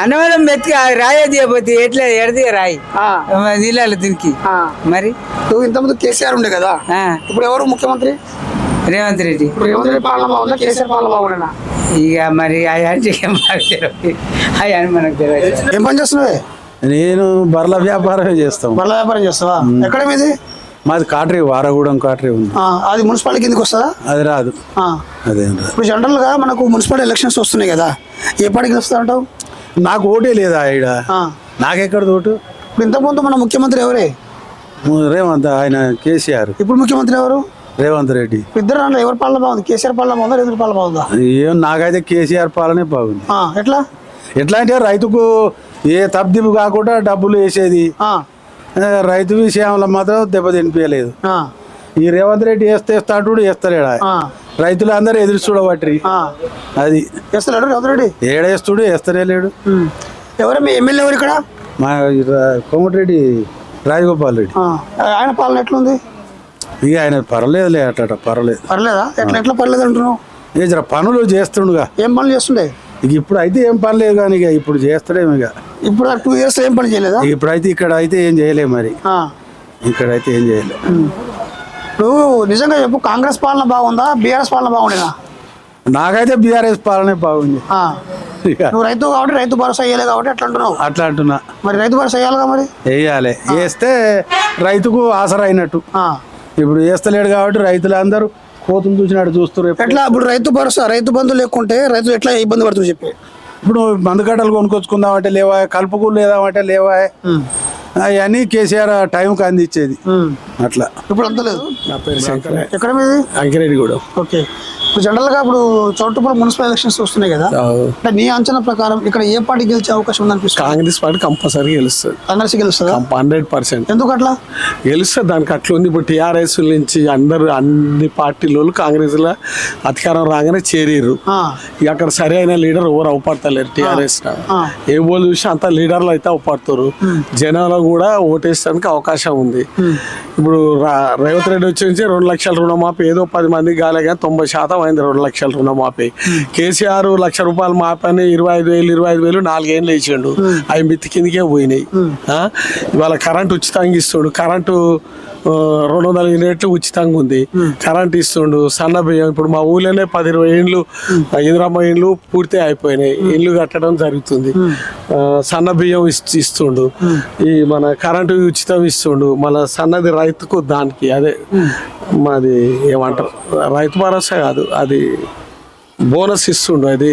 అన్నవరం మెత్తికి రాయి తీయపోతే ఎట్లా ఎడది రాయి నీళ్ళు దీనికి. మరి నువ్వు ఇంతకుముందు కేసీఆర్ ఉండే కదా, ఇప్పుడు ఎవరు ముఖ్యమంత్రి? రేవంత్ రెడ్డి. రేవంత్ రెడ్డి పాలన బాగుందా, కేసీఆర్ పాలన బాగుండేనా? ఇక మరి అయ్యాని మనకు తెలియదు. ఏం పని చేస్తున్నావే? నేను బర్ల వ్యాపారం చేస్తాం. బర్ల వ్యాపారం చేస్తావా? ఎక్కడ మీది? మాది కాట్రీ, వారగూడెం కాట్రీ ఉంది. అది మున్సిపాలిటీ కిందకి వస్తుందా? అది రాదు. అదేం రాదు. ఇప్పుడు జనరల్ గా మనకు మున్సిపాలిటీ ఎలక్షన్స్ వస్తున్నాయి కదా, ఏ పార్టీకి వస్తా అంటావు? నాకు ఓటే లేదా ఇక్కడ, నాకెక్కడ ఓటు? ఇప్పుడు ఇంతకుముందు మన ముఖ్యమంత్రి ఎవరే? రేవంత్, ఆయన కేసీఆర్. ఇప్పుడు ముఖ్యమంత్రి ఎవరు? రేవంత్ రెడ్డి. ఇద్దరు అంటే ఎవరి పాలన బాగుంది? కేసీఆర్ పాలన బాగుందా, రేవంత్ పాలన బాగుందా? ఏం నాకైతే కేసీఆర్ పాలనే బాగుంది. ఎట్లా? ఎట్లా అంటే రైతుకు ఏ తప్పిదింపు కాకుండా డబ్బులు వేసేది, రైతు విషయంలో మాత్రం దెబ్బతినిపించలేదు. ఈ రేవంత్ రెడ్డి వేస్తాడు, వేస్తలేడా? రైతులు అందరూ ఎదురు చూడబట్టి అది వేస్తలేడు రేవంత్ రెడ్డి. ఏడేస్తుడు, వేస్తలే లేడు. ఎవరు మీ ఎమ్మెల్యే ఎవరు ఇక్కడ? మా కోమటిరెడ్డి రాజగోపాల్ రెడ్డి. ఆయన పాలన ఎట్లుంది? ఇక ఆయన పర్లేదులే, అట్ట పర్లేదు. పర్లేదా? ఎట్లా పర్లేదు అంటున్నావు? ఏ జర పనులు చేస్తుండగా. ఏం పనులు చేస్తుండే? ఇక ఇప్పుడు అయితే ఏం పని లేదు కానీ, ఇక ఇప్పుడు చేస్తాడేమో. ఇక ఇప్పుడు 2 years ఏం పని చేయలేదా? ఇప్పుడైతే ఇక్కడ అయితే ఏం చేయలేము. మరి ఇక్కడైతే ఏం చేయలేదు. ఇప్పుడు నిజంగా చెప్పు, కాంగ్రెస్ పాలన బాగుందా, బీఆర్ఎస్ పాలన బాగుండేనా? నాకైతే బీఆర్ఎస్ పాలనే బాగుంది. ఇక నువ్వు రైతు కాబట్టి రైతు భరోసా వేయలే కాబట్టి అట్లా అంటున్నావు. అట్లా అంటున్నా. మరి రైతు భరోసా వేయాలిగా మరి. వేయాలి, వేస్తే రైతుకు ఆసరా అయినట్టు. ఇప్పుడు వేస్తలేడు కాబట్టి రైతులందరూ కోతులు చూసినట్టు చూస్తారు. ఎట్లా ఇప్పుడు రైతు భరోసా రైతు బంధు లేకుంటే రైతు ఎట్లా ఇబ్బంది పడుతుంది చెప్పి. ఇప్పుడు మందుకట్టలు కొనుక్కొచ్చుకుందామంటే లేవా, కలుపుకులు లేదామంటే లేవా, అవన్నీ కేసీఆర్ టైంకి అందించేది. అట్లా ఇప్పుడు అంత లేదు. నా పేరు శంకర్. ఎక్కడ మీది? అంకిరెడ్డి కూడా. ఓకే. ఇప్పుడు జనరల్గా ఇప్పుడు చౌటుప్పల్ మున్సిపల్ ఎలక్షన్స్ వస్తున్నాయి కదా, అంటే నీ అంచనా ప్రకారం ఇక్కడ ఏ పార్టీ గెలిచే అవకాశం ఉందనిపిస్తుంది? కాంగ్రెస్ పార్టీ కంపల్సరీ గెలుస్తుంది. కాంగ్రెస్ గెలుస్తుందా? 100%. ఎందుకు అట్లా గెలుస్తుంది. దానికి అట్లా ఉంది. ఇప్పుడు టీఆర్ఎస్ నుంచి అన్ని పార్టీలు కాంగ్రెస్ లో అధికారం రాగానే చేరిర్రు. అక్కడ సరైన లీడర్ ఎవరు అవపడతలేరు. టీఆర్ఎస్ ఏ బోల్ చూసి అంత లీడర్లు అయితే అవపడతారు. జనాలు కూడా ఓటేస్తానికి అవకాశం ఉంది. ఇప్పుడు రేవంత్ రెడ్డి వచ్చి 2 లక్షల రుణమాఫీ ఏదో 10 మందికి కాలే కానీ 90% అయింది 2 లక్షల రుణమాఫీ. కేసీఆర్ ₹1,00,000 మాఫీ అని 25,000 4 ఏళ్ళు వేసిండు. అవి మిత్తి కిందకే పోయినాయి. ఇవాళ కరెంట్ ఉచితంగా ఇస్తుండు. కరెంటు 200 యూనిట్లు ఉచితంగా ఉంది. కరెంట్ ఇస్తుండు. సన్న బియ్యం ఇప్పుడు మా ఊళ్ళోనే 10-20 ఇండ్లు ఇందిరమ్మ ఇండ్లు పూర్తి అయిపోయినాయి. ఇల్లు కట్టడం జరుగుతుంది. సన్న బియ్యం ఇస్తుండు. ఈ మన కరెంటు ఉచితం ఇస్తుండు. మన సన్నది రైతుకు దానికి అదే మాది ఏమంటారు రైతు భరోసా కాదు, అది బోనస్ ఇస్తుండు. అది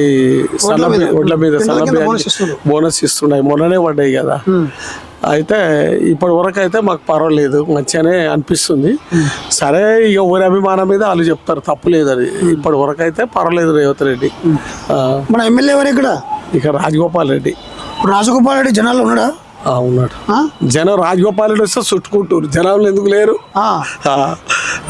సన్న ఒడ్ల మీద సన్న బియ్యం బోనస్ ఇస్తుండే. మొన్ననే పడ్డాయి కదా. అయితే ఇప్పటి వరకు అయితే మాకు పర్వాలేదు, మంచిగానే అనిపిస్తుంది. సరే ఇక ఊరి అభిమానం మీద వాళ్ళు చెప్తారు, తప్పు లేదు. అది ఇప్పటి వరకు అయితే పర్వాలేదు. రేవంత్ రెడ్డి మన ఎమ్మెల్యే ఎవరు ఇక్కడ రాజగోపాల్ రెడ్డి. రాజగోపాల్ రెడ్డి జనాల్లో ఉన్నాడా? ఉన్నాడు. జనం రాజగోపాల్ రెడ్డి వస్తే చుట్టుకుంటారు. జనాలు ఎందుకు లేరు?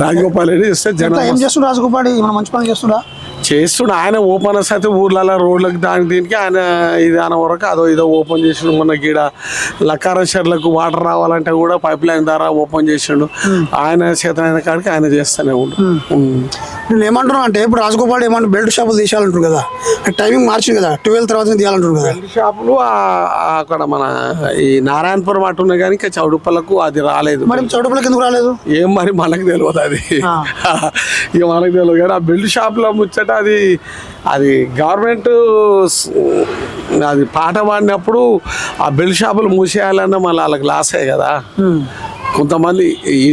రాజగోపాల్ రెడ్డి వస్తే జనం ఏం చేస్తుండ్రు? రాజగోపాల్ రెడ్డి మంచి పని చేస్తుండా? చేస్తుండు. ఆయన ఓపెన్ అయితే ఊర్లలో రోడ్లకు దానికి దీనికి ఆయన విధానం వరకు అదో ఇదో ఓపెన్ చేసిండు. మొన్న గీడ లక్కారం షెర్లకు వాటర్ రావాలంటే కూడా పైప్ లైన్ ద్వారా ఓపెన్ చేసిండు. ఆయన చేతనైన కాడికి ఆయన చేస్తూనే ఉండు. నేను ఏమంటున్నా అంటే ఇప్పుడు రాజగోపాల్ ఏమన్నా బెల్ట్ షాపులు తీసేయాలంటారు కదా, టైమింగ్ మార్చింది కదా, 12 తర్వాత తీయాలంటారు కదా. బెల్ట్ షాపులు అక్కడ మన ఈ నారాయణపురం అటు ఉన్నాయి కానీ ఇంకా చౌటుప్పలకు అది రాలేదు. మరి చౌటుప్పలకు ఎందుకు రాలేదు? ఏం మరి మనకు తెలియదు. అది ఇక మనకు తెలియదు కానీ ఆ బెల్ట్ షాపులో ముచ్చట అది గవర్నమెంట్ అది పాట పాడినప్పుడు ఆ బెల్ట్ షాపులు మూసేయాలన్నా మళ్ళీ వాళ్ళకి లాసే కదా. కొంతమంది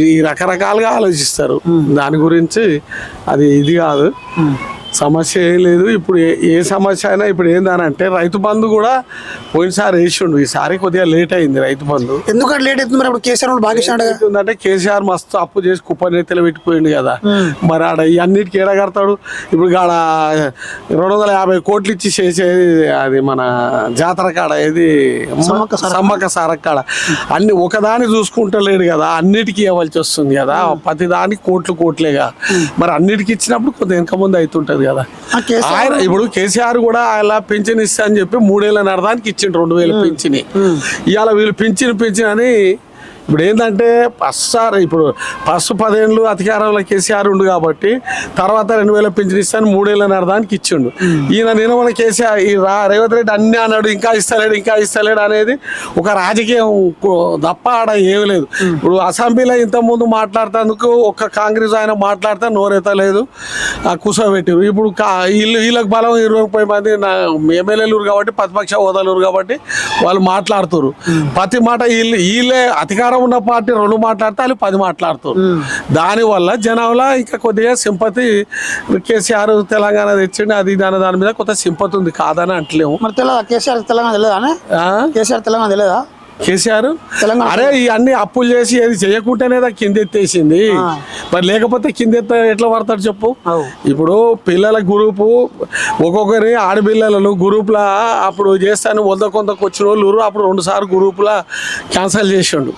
ఈ రకరకాలుగా ఆలోచిస్తారు. దాని గురించి అది ఇది కాదు, సమస్య ఏం లేదు. ఇప్పుడు ఏ సమస్య అయినా ఇప్పుడు ఏందనంటే రైతు బంధు కూడా పోయినసారి వేసిండు. ఈసారి కొద్దిగా లేట్ అయింది రైతు బంధు. ఎందుకంటే లేట్ అవుతుంది? మరి ఇప్పుడు కేసీఆర్ బాగా అంటే కేసీఆర్ మస్తు అప్పు చేసి కుప్పనెత్తలు పెట్టిపోయింది కదా. మరి ఆడ అన్నిటికీ ఏడగడతాడు. ఇప్పుడు ఆడ 250 కోట్లు ఇచ్చి చేసేది అది మన జాతర కాడ ఏది సమ్మక్క సారక్క కాడ అన్ని ఒకదాన్ని చూసుకుంటలేడు కదా, అన్నిటికీ ఇవ్వాల్సి వస్తుంది కదా. ప్రతి దానికి కోట్లేగా. మరి అన్నిటికీ ఇచ్చినప్పుడు కొంత వెనక ముందు అవుతుంటది కదా. ఆయన ఇప్పుడు కేసీఆర్ కూడా ఆయన పింఛన్ ఇస్తా అని చెప్పి 3 ఏళ్ళ నడదానికి ఇచ్చిండు 2000 పింఛని. ఇవాళ వీళ్ళు పింఛన్ అని ఇప్పుడు ఏంటంటే ఇప్పుడు ఫస్ట్ 10 ఏళ్ళు అధికారంలో కేసీఆర్ ఉండు కాబట్టి తర్వాత 2000 పింఛన్ ఇస్తాను 3 ఏళ్ళ నడదానికి ఇచ్చిండు. ఈయన నేను మన కేసీఆర్ ఈ రేవంత్ రెడ్డి అన్నీ అన్నాడు, ఇంకా ఇస్తలేడు అనేది ఒక రాజకీయం తప్ప ఆడ ఏమీ లేదు. ఇప్పుడు అసెంబ్లీలో ఇంతకుముందు మాట్లాడుతందుకు ఒక కాంగ్రెస్ ఆయన మాట్లాడితే నోరెత్తలేదు, కూర్చోబెట్టారు. ఇప్పుడు వీళ్ళకి బలం 20 మంది ఎమ్మెల్యేలు కాబట్టి ప్రతిపక్ష హోదాలు కాబట్టి వాళ్ళు మాట్లాడుతారు. ప్రతి మాట వీళ్ళే అధికారం ఉన్న పార్టీ 2 మాట్లాడితే వాళ్ళు 10 మాట్లాడుతారు. దానివల్ల జనంలో ఇంకా కొద్దిగా సింపతి కేసీఆర్ తెలంగాణ తెచ్చిండి అది దాని మీద కొంత సింపతి ఉంది, కాదని అంటలేము. మరి కేసీఆర్ తెలంగాణ తెలియదా? కేసీఆర్ అరే ఈ అన్ని అప్పులు చేసి ఏది చేయకుంటేనే కిందెత్తేసింది. మరి లేకపోతే కిందెత్త ఎట్లా పడతాడు చెప్పు. ఇప్పుడు పిల్లల గ్రూపు ఒక్కొక్కరి ఆడపిల్లలను గ్రూప్లా అప్పుడు చేస్తాను 100 కొంతకు వచ్చిన వాళ్ళు అప్పుడు 2 సార్లు గ్రూప్లా క్యాన్సిల్ చేసిండు.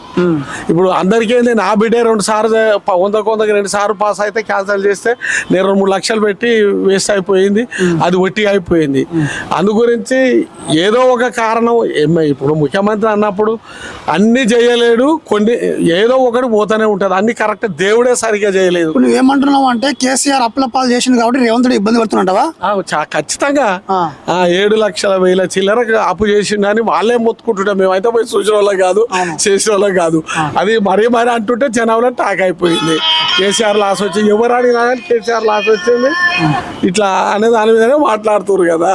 ఇప్పుడు అందరికీ ఏంది నా బిడ్డే 2 సార్లు 100 కొంతకు 2 సార్లు పాస్ అయితే క్యాన్సిల్ చేస్తే నేను 2-3 లక్షలు పెట్టి వేస్ట్ అయిపోయింది, అది వట్టి అయిపోయింది. అందు గురించి ఏదో ఒక కారణం ఇప్పుడు ముఖ్యమంత్రి అన్నప్పుడు అన్ని చేయలేడు, కొన్ని ఏదో ఒకటి పోతానే ఉంటది. అన్ని కరెక్ట్ దేవుడే సరిగా చేయలేదు. నువ్వేమంటున్నావు అంటే కేసీఆర్ అప్పులపాలు చేసింది కాబట్టి రేవంత్ రెడ్డి ఇబ్బంది పడుతున్నట్టవా? ఖచ్చితంగా 7 లక్షల వేల చిల్లర అప్పు చేసిండు అని వాళ్ళే మొత్తుకుంటుంటాం. మేమైతే పోయి చూసిన వాళ్ళం కాదు, చేసిన వాళ్ళం కాదు. అది మరీ అంటుంటే జనంలో టాక్ అయిపోయింది. కేసీఆర్ లాస్ వచ్చింది, ఎవరు అడిగినా కానీ కేసీఆర్ లాస్ వచ్చింది ఇట్లా అనే దాని మీదనే మాట్లాడుతున్నారు కదా.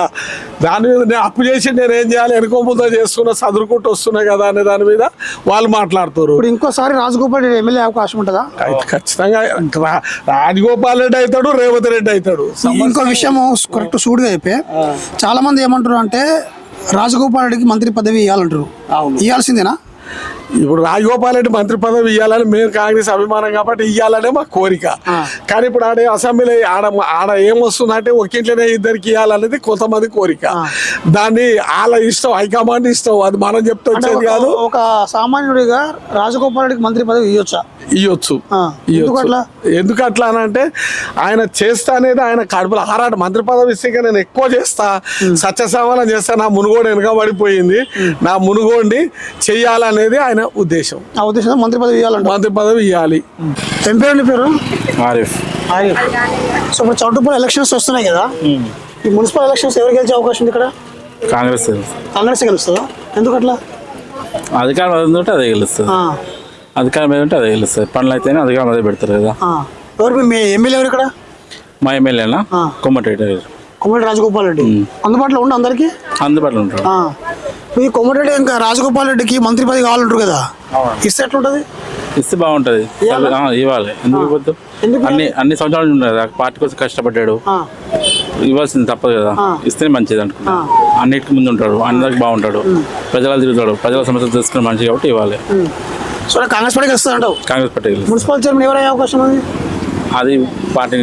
దాని మీద నేను అప్పు చేసి నేను ఏం చేయాలి, ఎనుకోముందో చేస్తున్నా, చదువుకుంటూ వస్తున్నా కదా అనే దాని మీద వాళ్ళు మాట్లాడుతారు. ఇప్పుడు ఇంకోసారి రాజగోపాల్ రెడ్డి ఎమ్మెల్యే అవకాశం ఉంటుందా? ఖచ్చితంగా రాజగోపాల్ రెడ్డి అవుతాడు, రేవంత్ రెడ్డి అవుతాడు. ఇంకో విషయం కరెక్ట్ సూటిగా చెప్పే, చాలా మంది ఏమంటారు అంటే రాజగోపాల్ రెడ్డికి మంత్రి పదవి ఇవ్వాలంటారు, ఇవ్వాల్సిందేనా? ఇప్పుడు రాజగోపాల్ రెడ్డి మంత్రి పదవి ఇవ్వాలని మేము కాంగ్రెస్ అభిమానం కాబట్టి ఇవ్వాలనే మా కోరిక. కానీ ఇప్పుడు ఆడే అసెంబ్లీ ఆడ ఏమొస్తుందంటే ఒకింట్లోనే ఇద్దరికి ఇవ్వాలనేది కొంతమంది కోరిక. దాన్ని వాళ్ళ ఇష్టం, హైకమాండ్ ఇష్టం, అది మనం చెప్తే వచ్చేది కాదు. ఒక సామాన్యుడిగా రాజగోపాల్ రెడ్డికి మంత్రి పదవి ఇవ్వచ్చా? ఇవ్వచ్చు. ఎందుకు అట్లా అని అంటే ఆయన చేస్తా అనేది ఆయన కడుపులో ఆరాట. మంత్రి పదవి ఇస్తే నేను ఎక్కువ చేస్తా, సత్యసమానం చేస్తా, నా మునుగోడు వెనుకబడిపోయింది, నా మునుగోడిని చెయ్యాలనేది ఆయన ఉద్దేశం. ఆ ఉద్దేశం మంత్రి పదవి ఇవ్వాలంట. మంత్రి పదవి ఇవ్వాలి. ఏం పేరు పేరు? ఆరిఫ్. ఆరిఫ్. సో ఇప్పుడు చౌటుప్పల్ ఎలక్షన్స్ వస్తున్నాయి కదా, ఈ మున్సిపల్ ఎలక్షన్స్ ఎవరు గెలిచే అవకాశం ఉంది ఇక్కడ? కాంగ్రెస్ కాంగ్రెస్ గెలుస్తుందా? ఎందుకు అట్లా? అధికారం అది ఉంటే అదే గెలుస్తుంది, అధికారం మీద ఉంటే అదే గెలుస్తుంది. పనులు అయితేనే అధికారం అదే పెడతారు కదా. ఎవరు మీ ఎమ్మెల్యే ఎవరు ఇక్కడ? మా ఎమ్మెల్యేనా కొమ్మటిరెడ్డి. కొమ్మటిరెడ్డి రాజగోపాల్ రెడ్డి అందుబాటులో ఉండి అందరికి అందుబాటులో ఉంటారు. ఈ కొమ్మటిరెడ్డి ఇంకా రాజగోపాల్ రెడ్డికి మంత్రి పదవి కావాలంటారు కదా, ఇస్తే ఎట్లుంటది? ఇస్తే బాగుంటది. ఇవ్వాలి. ఎందుకు ఇవ్వద్దు? అన్ని సంవత్సరాలు ఉండదు, పార్టీ కోసం కష్టపడ్డాడు, ఇవ్వాల్సింది తప్పదు కదా. ఇస్తేనే మంచిది అనుకుంటా. అన్నిటికీ ముందు ఉంటాడు, అందరికి బాగుంటాడు, ప్రజలు తిరుగుతాడు, ప్రజల సమస్యలు తెలుసుకుని మంచిది కాబట్టి ఇవ్వాలి. సో కాంగ్రెస్ పార్టీకి వస్తుంది అంటావు? కాంగ్రెస్ పార్టీ మున్సిపల్ చైర్మన్ ఎవరయ్యే అవకాశం ఉంది? అది పార్టీ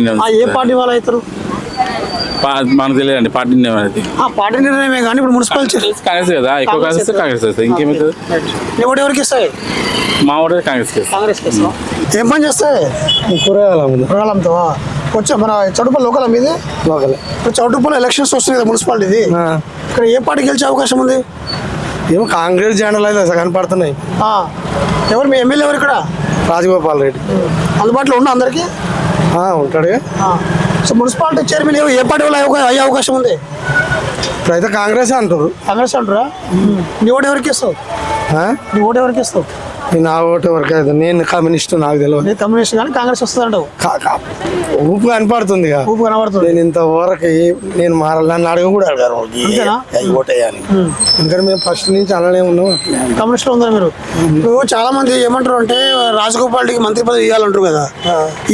ఏ పార్టీ వాళ్ళు అవుతారు మనకు తెలియదండి. పార్టీ నిర్ణయం అనేది పార్టీ నిర్ణయమే కానీ ఇప్పుడు మున్సిపల్ కాంగ్రెస్ కదా, ఎక్కువ కాంగ్రెస్ కాంగ్రెస్ వస్తుంది. ఇంకేమవుతుంది? ఓటు ఎవరికి ఇస్తాయి? మా ఓటు కాంగ్రెస్ కాంగ్రెస్కి ఇస్తాం. ఏం పని చేస్తాయి? కూరగాయలతో కొంచెం మన చౌటుప్పల్ లోకల్ మీది లోకల్. ఇప్పుడు చౌటుప్పల్ ఎలక్షన్స్ వస్తున్నాయి కదా మున్సిపాలిటీ, ఇక్కడ ఏ పార్టీ గెలిచే అవకాశం ఉంది? ఏమో కాంగ్రెస్ జెండాలు అయితే కనపడుతున్నాయి. ఎవరు మీ ఎమ్మెల్యే ఎవరు ఇక్కడ? రాజగోపాల్ రెడ్డి. అందుబాటులో ఉన్న అందరికి ఉంటాడు. సో మున్సిపాలిటీ చైర్మన్ ఏ పార్టీ వాళ్ళు అయ్యే అవకాశం ఉంది? ఇప్పుడైతే కాంగ్రెస్ అంటారు. కాంగ్రెస్ అంటారా? నీ ఓటు ఎవరికి ఇస్తావు? నీ ఓటు ఎవరికి ఇస్తావు? నా ఓటు వరకు అయితే నేను కమ్యూనిస్ట్, నాకు తెలియదు. నేను కమ్యూనిస్ట్ కానీ కాంగ్రెస్ వస్తుంది అంటావు? ఊపు కనపడుతుంది, ఊపు కనబడుతుంది. నేను ఇంతవరకు నేను మారాలి, నన్ను అడగ కూడా అడగారు ఓటేయాలి. ఎందుకంటే మేము ఫస్ట్ నుంచి అలానే ఉన్నాం. కమ్యూనిస్ట్లో ఉందా మీరు? ఇప్పుడు చాలా మంది ఏమంటారు అంటే రాజగోపాల్ రెడ్డికి మంత్రి పదవి ఇవ్వాలంటారు కదా,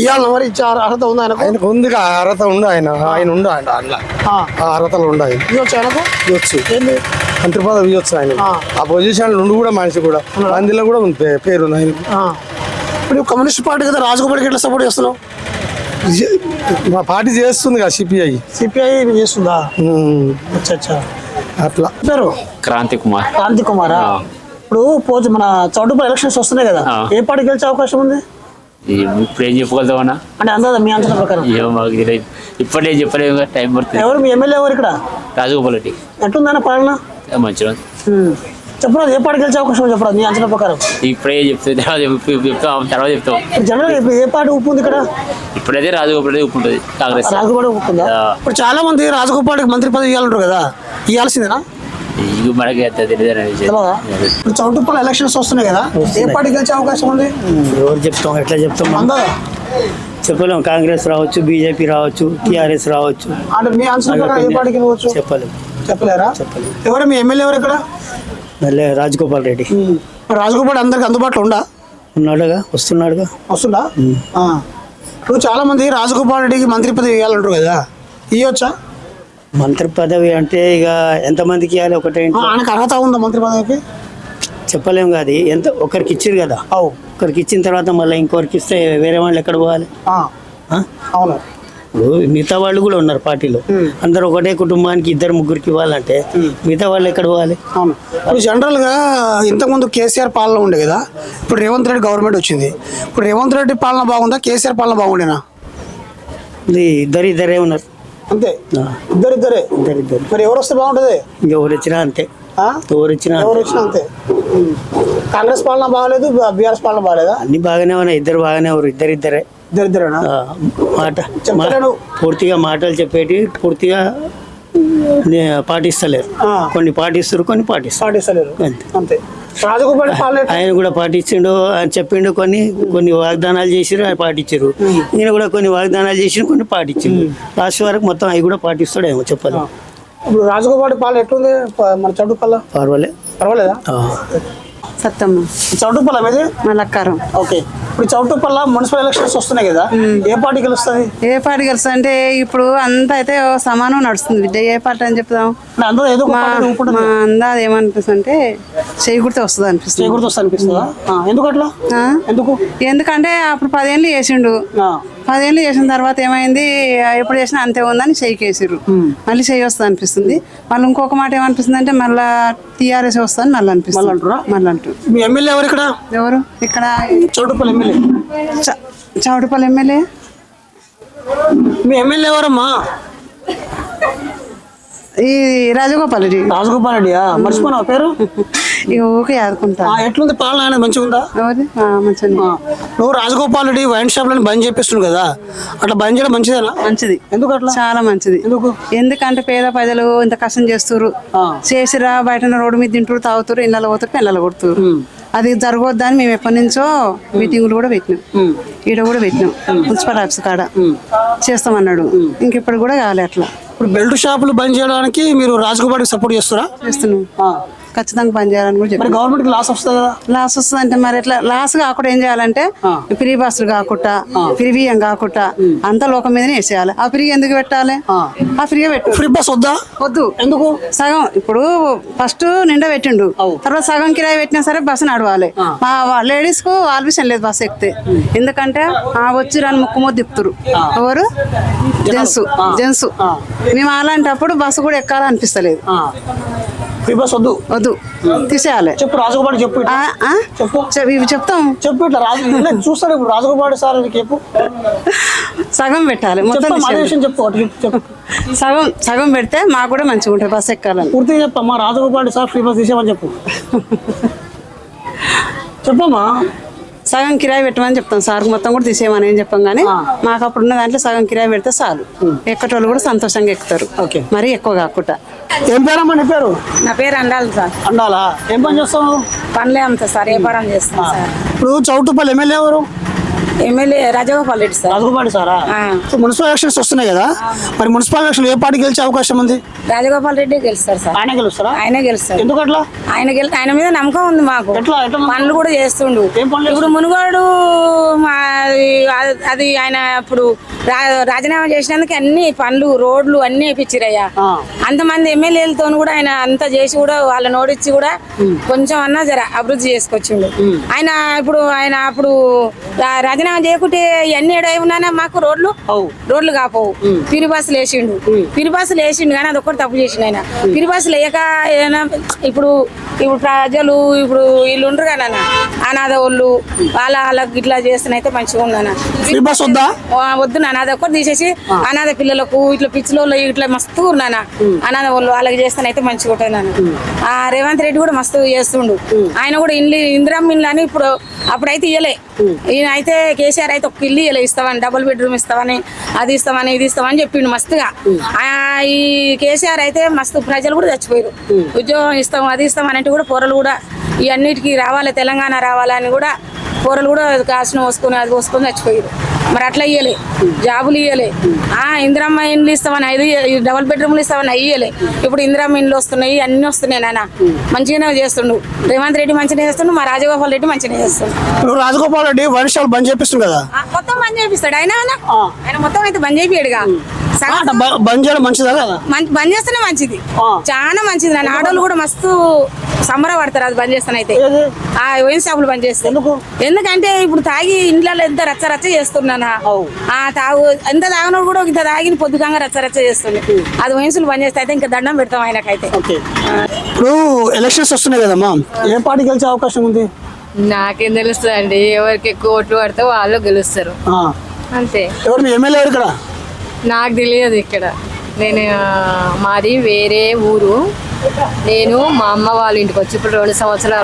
ఇవ్వాలన్నా మరి ఇచ్చే అర్హత ఉంది ఆయనకు? ఆయనకు ఉంది, అర్హత ఉంది. ఆయన ఉండు, ఆయన అందులో అర్హతలు ఉండాలి. ఇవ్వచ్చు ఆయనకు? ఇవ్వచ్చు. ఏంటి మంత్రి పదవి ఇవ్వచ్చు ఆయన. ఆ పొజిషన్ నుండి కూడా మనిషి కూడా మందిలో కూడా ఉంది, పేరు ఉంది ఆయనకు. ఇప్పుడు కమ్యూనిస్ట్ పార్టీ కదా, రాజగోపాల్కి ఎట్లా సపోర్ట్ చేస్తున్నావు? మా పార్టీ చేస్తుంది కదా, సిపిఐ చేస్తుందా? అచ్చా. అట్లా పేరు? క్రాంతి కుమార్. క్రాంతి కుమారా? ఇప్పుడు మన చౌటుప్పల్ ఎలక్షన్స్ వస్తున్నాయి కదా, ఏ పార్టీ గెలిచే అవకాశం ఉంది? ఇప్పుడు ఏం చెప్పగలుగుతామన్నా అంటే అందదా మీ అంచనా ప్రకారం? ఇప్పటికే చెప్పలేము, టైం పడుతుంది. ఎవరు మీ ఎమ్మెల్యే ఎవరు ఇక్కడ? రాజగోపాల్ రెడ్డి. ఎట్లుందన్న పాలన? మంచిగా చెప్పరాదు, ఏ పార్టీ గెలిచే అవకాశం చెప్పరాదు మీ అంచనా ప్రకారం? ఇప్పుడే తర్వాత చెప్తాం. జనరల్ ఇప్పుడు ఏ పార్టీ ఉప్పు ఉంది ఇక్కడ? ఇప్పుడైతే రాజగోపాల్ రెడ్డి ఉప్పు ఉంటుంది, కాంగ్రెస్. రాజగోపాల్ ఉప్పు ఉందా? ఇప్పుడు చాలా మంది రాజగోపాల్కి మంత్రి పదవి ఇవ్వాలంటారు కదా, ఇవ్వాల్సిందేనా? మనకి ఇప్పుడు చౌటుప్పల్ ఎలక్షన్స్ వస్తున్నాయి కదా, ఏ పార్టీ గెలిచే అవకాశం ఉంది? ఎవరు చెప్తాం, ఎట్లా చెప్తాం? అందదా చెప్పలేము. కాంగ్రెస్ రావచ్చు, బీజేపీ రావచ్చు, టీఆర్ఎస్ రావచ్చు. అంటే మీ అంచనా ప్రకారం ఏ పార్టీకి వెళ్ళవచ్చు? చెప్పలేరా? ఎవరు మీ ఎమ్మెల్యే ఎవరు ఇక్కడ? రాజగోపాల్ రెడ్డి. రాజగోపాల్ అందరికి అందుబాటులో ఉన్నాడుగా, వస్తుందా? ఇప్పుడు చాలా మంది రాజగోపాల్ రెడ్డికి మంత్రి పదవి ఇవ్వాలంటారు కదా, ఇవ్వచ్చా? మంత్రి పదవి అంటే ఇక ఎంతమందికి ఇవ్వాలి? ఒకటే. ఆయనకు అర్హత ఉందా మంత్రి పదవికి? చెప్పలేము కాదు, ఎంత ఒకరికి ఇచ్చారు కదా, ఒకరికి ఇచ్చిన తర్వాత మళ్ళీ ఇంకొకరికి ఇస్తే వేరే వాళ్ళు ఎక్కడ పోవాలి? అవును. మిగతా వాళ్ళు కూడా ఉన్నారు పార్టీలో, అందరు ఒకటే కుటుంబానికి ఇద్దరు ముగ్గురికి ఇవ్వాలంటే మిగతా వాళ్ళు ఎక్కడ పోవాలి? అవును. ఇప్పుడు జనరల్గా ఇంతకుముందు కేసీఆర్ పాలన ఉండే కదా, ఇప్పుడు రేవంత్ రెడ్డి గవర్నమెంట్ వచ్చింది. ఇప్పుడు రేవంత్ రెడ్డి పాలన బాగుందా, కేసీఆర్ పాలన బాగుండేనా? ఇద్దరే ఉన్నారు అంతే. ఇద్దరిద్దరే. మరి ఎవరు వస్తే బాగుంటుంది? ఎవరు వచ్చినా అంతే. ఎవరు వచ్చినా అంతే. కాంగ్రెస్ పాలన బాగాలేదు, బీఆర్ఎస్ పాలన బాగాలేదా? అన్ని బాగానే ఉన్నాయి, ఇద్దరు బాగానే ఉన్నారు. ఇద్దరిద్దరే. పూర్తిగా మాటలు చెప్పేటి పూర్తిగా పాటిస్తలేరు. కొన్ని పాటిస్తారు, కొన్ని పాటిస్తలేరు అంతే. ఆయన కూడా పాటించిండు, ఆయన చెప్పిండు, కొన్ని వాగ్దానాలు చేసిరు, ఆయన పాటించారు. ఈయన కూడా కొన్ని వాగ్దానాలు చేసి కొన్ని పాటించిండు. లాస్ట్ వరకు మొత్తం అవి కూడా పాటిస్తాడేమో చెప్పాలి. ఇప్పుడు రాజగోపాల్ పాలన ఎట్లుంది మన చౌటుప్పల్ల? పర్వాలేదా? సత్తమ్మ చౌటుప్పల్ల మీది మలక్కారం. ఓకే. ఇప్పుడు చౌటుప్పల్ల మున్సిపల్ ఎలక్షన్స్ వస్తున్నాయి కదా, ఏ పార్టీ గెలుస్తుంది? ఏ పార్టీ గెలుస్తా అంటే ఇప్పుడు అంతా అయితే సమానం నడుస్తుంది బిడ్డ. ఏ పార్టీ అని చెప్తాం? అందరూ ఏదో ఒక పార్టీ ఊపుకుంటుంది. మా అందాది ఏమనిపిస్తుంది అంటే చేయకూడితే వస్తుంది అనిపిస్తుంది. చేయకూడదు వస్తుంది అనిపిస్తుందా? ఎందుకు అట్లా? ఎందుకు? ఎందుకంటే అప్పుడు 10 ఏళ్ళు చేసిండు. 10 ఏళ్ళు చేసిన తర్వాత ఏమైంది, ఎప్పుడు చేసినా అంతే ఉందని చేయికేసిర్రు. మళ్ళీ చేయి వస్తుంది అనిపిస్తుంది. మళ్ళీ ఇంకొక మాట ఏమనిపిస్తుంది అంటే మళ్ళీ టీఆర్ఎస్ వస్తుంది మళ్ళీ అనిపిస్తుంది. మళ్ళీ అంటారు. మీ ఎమ్మెల్యే ఎవరు ఇక్కడ? ఎవరు ఇక్కడ? చౌటుప్పల్ ఎమ్మెల్యే. చౌటుప్పల్ ఎమ్మెల్యే. మీ ఎమ్మెల్యే ఎవరమ్మా? ఈ రాజగోపాల్ రెడ్డి. రాజగోపాల్ రెడ్డియా? మర్చిపోయినా పేరు? ఇక ఊకే ఆదుకుంటా. ఎట్లుంది పాలన అనేది? మంచిగా ఉందా? మంచిగా. నువ్వు రాజగోపాల్ రెడ్డి వైన్ షాప్లను బంద్ చేపిస్తున్నావు కదా, అట్లా బంద్ చేయడం మంచిదేనా? మంచిది. ఎందుకు అట్లా? చాలా మంచిది. ఎందుకంటే పేద ప్రజలు ఇంత కష్టం చేస్తున్నారు, చేసిరా బయట రోడ్డు మీద తింటారు, తాగుతారు, ఇళ్ళలో పోతారు, పిల్లలు కొడుతారు. అది జరగొద్దని మేము ఎప్పటి నుంచో మీటింగులు కూడా పెట్టినాం, ఈడ కూడా పెట్టినాం, మున్సిపల్ ఆఫీస్ కాడ చేస్తామన్నాడు. ఇంకెప్పుడు కూడా కాలే అట్లా. ఇప్పుడు బెల్ట్ షాపులు బంద్ చేయడానికి మీరు రాజగోపాల్కి సపోర్ట్ చేస్తారా? చేస్తున్నాం. ఖచ్చితంగా పని చేయాలని కూడా చెప్పారు. గవర్నమెంట్ లాస్ వస్తుంది కదా? లాస్ వస్తుంది అంటే మరి ఎట్లా? లాస్ కాకుండా ఏం చేయాలంటే ఫ్రీ బస్సులు కాకుండా, ఫ్రీ బియ్యం కాకుండా అంతా లోకం మీదనే వేసేయాలి. ఆ ఫ్రీ ఎందుకు పెట్టాలి? ఆ ఫ్రీగా పెట్టు. ఫ్రీ బస్ వద్దా? వద్దు. ఎందుకు? సగం ఇప్పుడు ఫస్ట్ నిండా పెట్టిండు, తర్వాత సగం కిరాయి పెట్టినా సరే బస్సు నడవాలి. మా లేడీస్ కు ఆల్విషన్ లేదు బస్సు ఎక్కితే. ఎందుకంటే వచ్చి రాని ముక్కు మొద్దు తిప్పుతారు. ఎవరు? జెంట్స్. మేము అలాంటప్పుడు బస్సు కూడా ఎక్కాలనిపిస్తలేదు. ఫ్రీ బస్ వద్దు. వద్దు, తీసేయాలి. చెప్పు రాజగోపాల్, చెప్పు ఇవి చెప్తాం. చెప్పు ఇట్లా చూస్తాడు ఇప్పుడు రాజగోపాల్ సార్ చెప్పు. సగం పెట్టాలి, మొత్తం చెప్పు. సగం పెడితే మాకు కూడా మంచిగా ఉంటుంది బస్సు ఎక్కాలని. పూర్తిగా చెప్పమ్మా. రాజగోపాల్ సార్ ఫ్రీ బస్ తీసేమని చెప్పు. చెప్పమ్మా. సగం కిరాయి పెట్టమని చెప్తాం సార్, మొత్తం కూడా తీసేయమని ఏం చెప్పాం. కానీ మాకు అప్పుడు ఉన్న దాంట్లో సగం కిరాయి పెడితే చాలు, ఎక్కటోళ్ళు కూడా సంతోషంగా ఎక్కుతారు. మరి ఎక్కువ కాకుండా. ఏం పేరమ్మా నీ పేరు? నా పేరు అండాలి సార్. అండాలా? ఏం పని చేస్తావు? పనులే అమ్ముతా సార్, వ్యాపారం చేస్తాం సార్. ఇప్పుడు చౌటుప్పల్ ఎమ్మెల్యే ఎవరు? MLA Rajagopal Reddy sir. రాజగోపాల్ సారా? మున్సిపల్ ఎలక్షన్స్ వస్తున్నాయి కదా, మరి మున్సిపల్ ఎలక్షన్ ఏ పార్టీ గెలిచే అవకాశం ఉంది? రాజగోపాల్ రెడ్డి గెలుస్తారు సార్. ఆయన గెలుస్తారా? ఆయనే గెలుస్తారు. ఎందుకు అట్లా? ఆయన మీద నమ్మకం ఉంది మాకు. పనులు కూడా చేస్తుండు. ఇప్పుడు మునుగోడు అది ఆయన ఇప్పుడు రాజీనామా చేసినందుకు అన్ని పనులు, రోడ్లు అన్ని వేయించిరయ్యా. అంతమంది ఎమ్మెల్యేలతో కూడా ఆయన అంత చేసి కూడా వాళ్ళ నోడిచ్చి కూడా కొంచెం అన్నా జర అభివృద్ధి చేసుకొచ్చిండు ఆయన. ఆయన అప్పుడు రాజీనామా చేయకుంటే ఇవన్నీ ఏడై ఉన్నానా మాకు రోడ్లు కాపోవు. పిరి బస్సులు వేసిండు కానీ అది ఒక్కటి తప్పు చేసిండు ఆయన. పిరి బస్సులు వేయక ఇప్పుడు ప్రజలు ఇప్పుడు వీళ్ళు ఉండరు కదా అనాథ వాళ్ళు వాళ్ళకి ఇట్లా చేస్తున్నైతే మంచిగా ఉందన్న. వద్దు నాన్న, అది ఒక్కటి తీసేసి అనాథ పిల్లలకు ఇట్లా పిచ్చిలో ఇట్లా మస్తు ఉన్నానా అనాథ వాళ్ళు వాళ్ళకి చేస్తానైతే మంచిగా ఉంటుంది నాన్న. రేవంత్ రెడ్డి కూడా మస్తు చేస్తుండు. ఆయన కూడా ఇందిరమ్మ ఇల్లు అని ఇప్పుడు అప్పుడైతే ఇయ్యలే. ఈయన అయితే కేసీఆర్ అయితే ఒక ఇల్లు ఇయ్యలే, ఇస్తామని డబుల్ బెడ్రూమ్ ఇస్తామని, అది ఇస్తామని, ఇది ఇస్తామని చెప్పిండు మస్తుగా. ఈ కేసీఆర్ అయితే మస్తు ప్రజలు కూడా చచ్చిపోయారు. ఉద్యోగం ఇస్తాం, అది ఇస్తాం అంటే కూడా పొరలు కూడా ఇవన్నిటికీ రావాలి, తెలంగాణ రావాలని కూడా పొరలు కూడా కాసును పోసుకొని అది పోసుకొని చచ్చిపోయారు. మరి అట్లా ఇయ్యలే, జాబులు ఇయ్యలే. ఇందిరమ్మ ఇండ్లు ఇస్తామని 5 డబుల్ బెడ్రూమ్లు ఇస్తామని అయ్యలే. ఇప్పుడు ఇందిరమ్మ ఇండ్లు వస్తున్నాయి, అన్ని వస్తున్నాయి నాన్న. మంచిగానే చేస్తుండు రేవంత్ రెడ్డి, మంచిగా చేస్తుండు. మా రాజగోపాల్ రెడ్డి మంచిగా చేస్తుండు. రాజగోపాల్ రెడ్డి వైన్ షాప్ బంద్ చేపిస్తుంది కదా, మొత్తం బంద్ చేపిస్తాడు ఆయన. మొత్తం అయితే బంద్ చేపియాడుగా. బంద్ చేయడం మంచిదా కదా? బంద్ చేస్తేనే మంచిది, చాలా మంచిది నాన్న. ఆడోళ్ళు కూడా మస్తు సంబరపడతారు అది బంద్ చేస్తానైతే. వైన్ షాపులు బంద్ చేస్తే ఎందుకంటే ఇప్పుడు తాగి ఇంట్లో ఎంత రచ్చ చేస్తున్నానా. ఎంత తాగినోడు కూడా ఇంత తాగిన పొద్దుకంగా రచ్చ చేస్తుంది. అది వయసులు బంద్ చేస్తే అయితే ఇంకా దండం పెడతాం ఆయనకైతే. ఇప్పుడు ఎలక్షన్స్ వస్తున్నాయి కదమ్మా, ఏ పార్టీ గెలిచే అవకాశం ఉంది? నాకేం తెలుస్తుంది అండి, ఎవరికి ఎక్కువ ఓట్లు పడితే వాళ్ళు గెలుస్తారు అంతే. ఎవరు మీ ఎమ్మెల్యే ఎవరు ఇక్కడ? నాకు తెలియదు ఇక్కడ. నేను మాది వేరే ఊరు. నేను మా అమ్మ వాళ్ళ ఇంటికి వచ్చి ఇప్పుడు 2 సంవత్సరాలు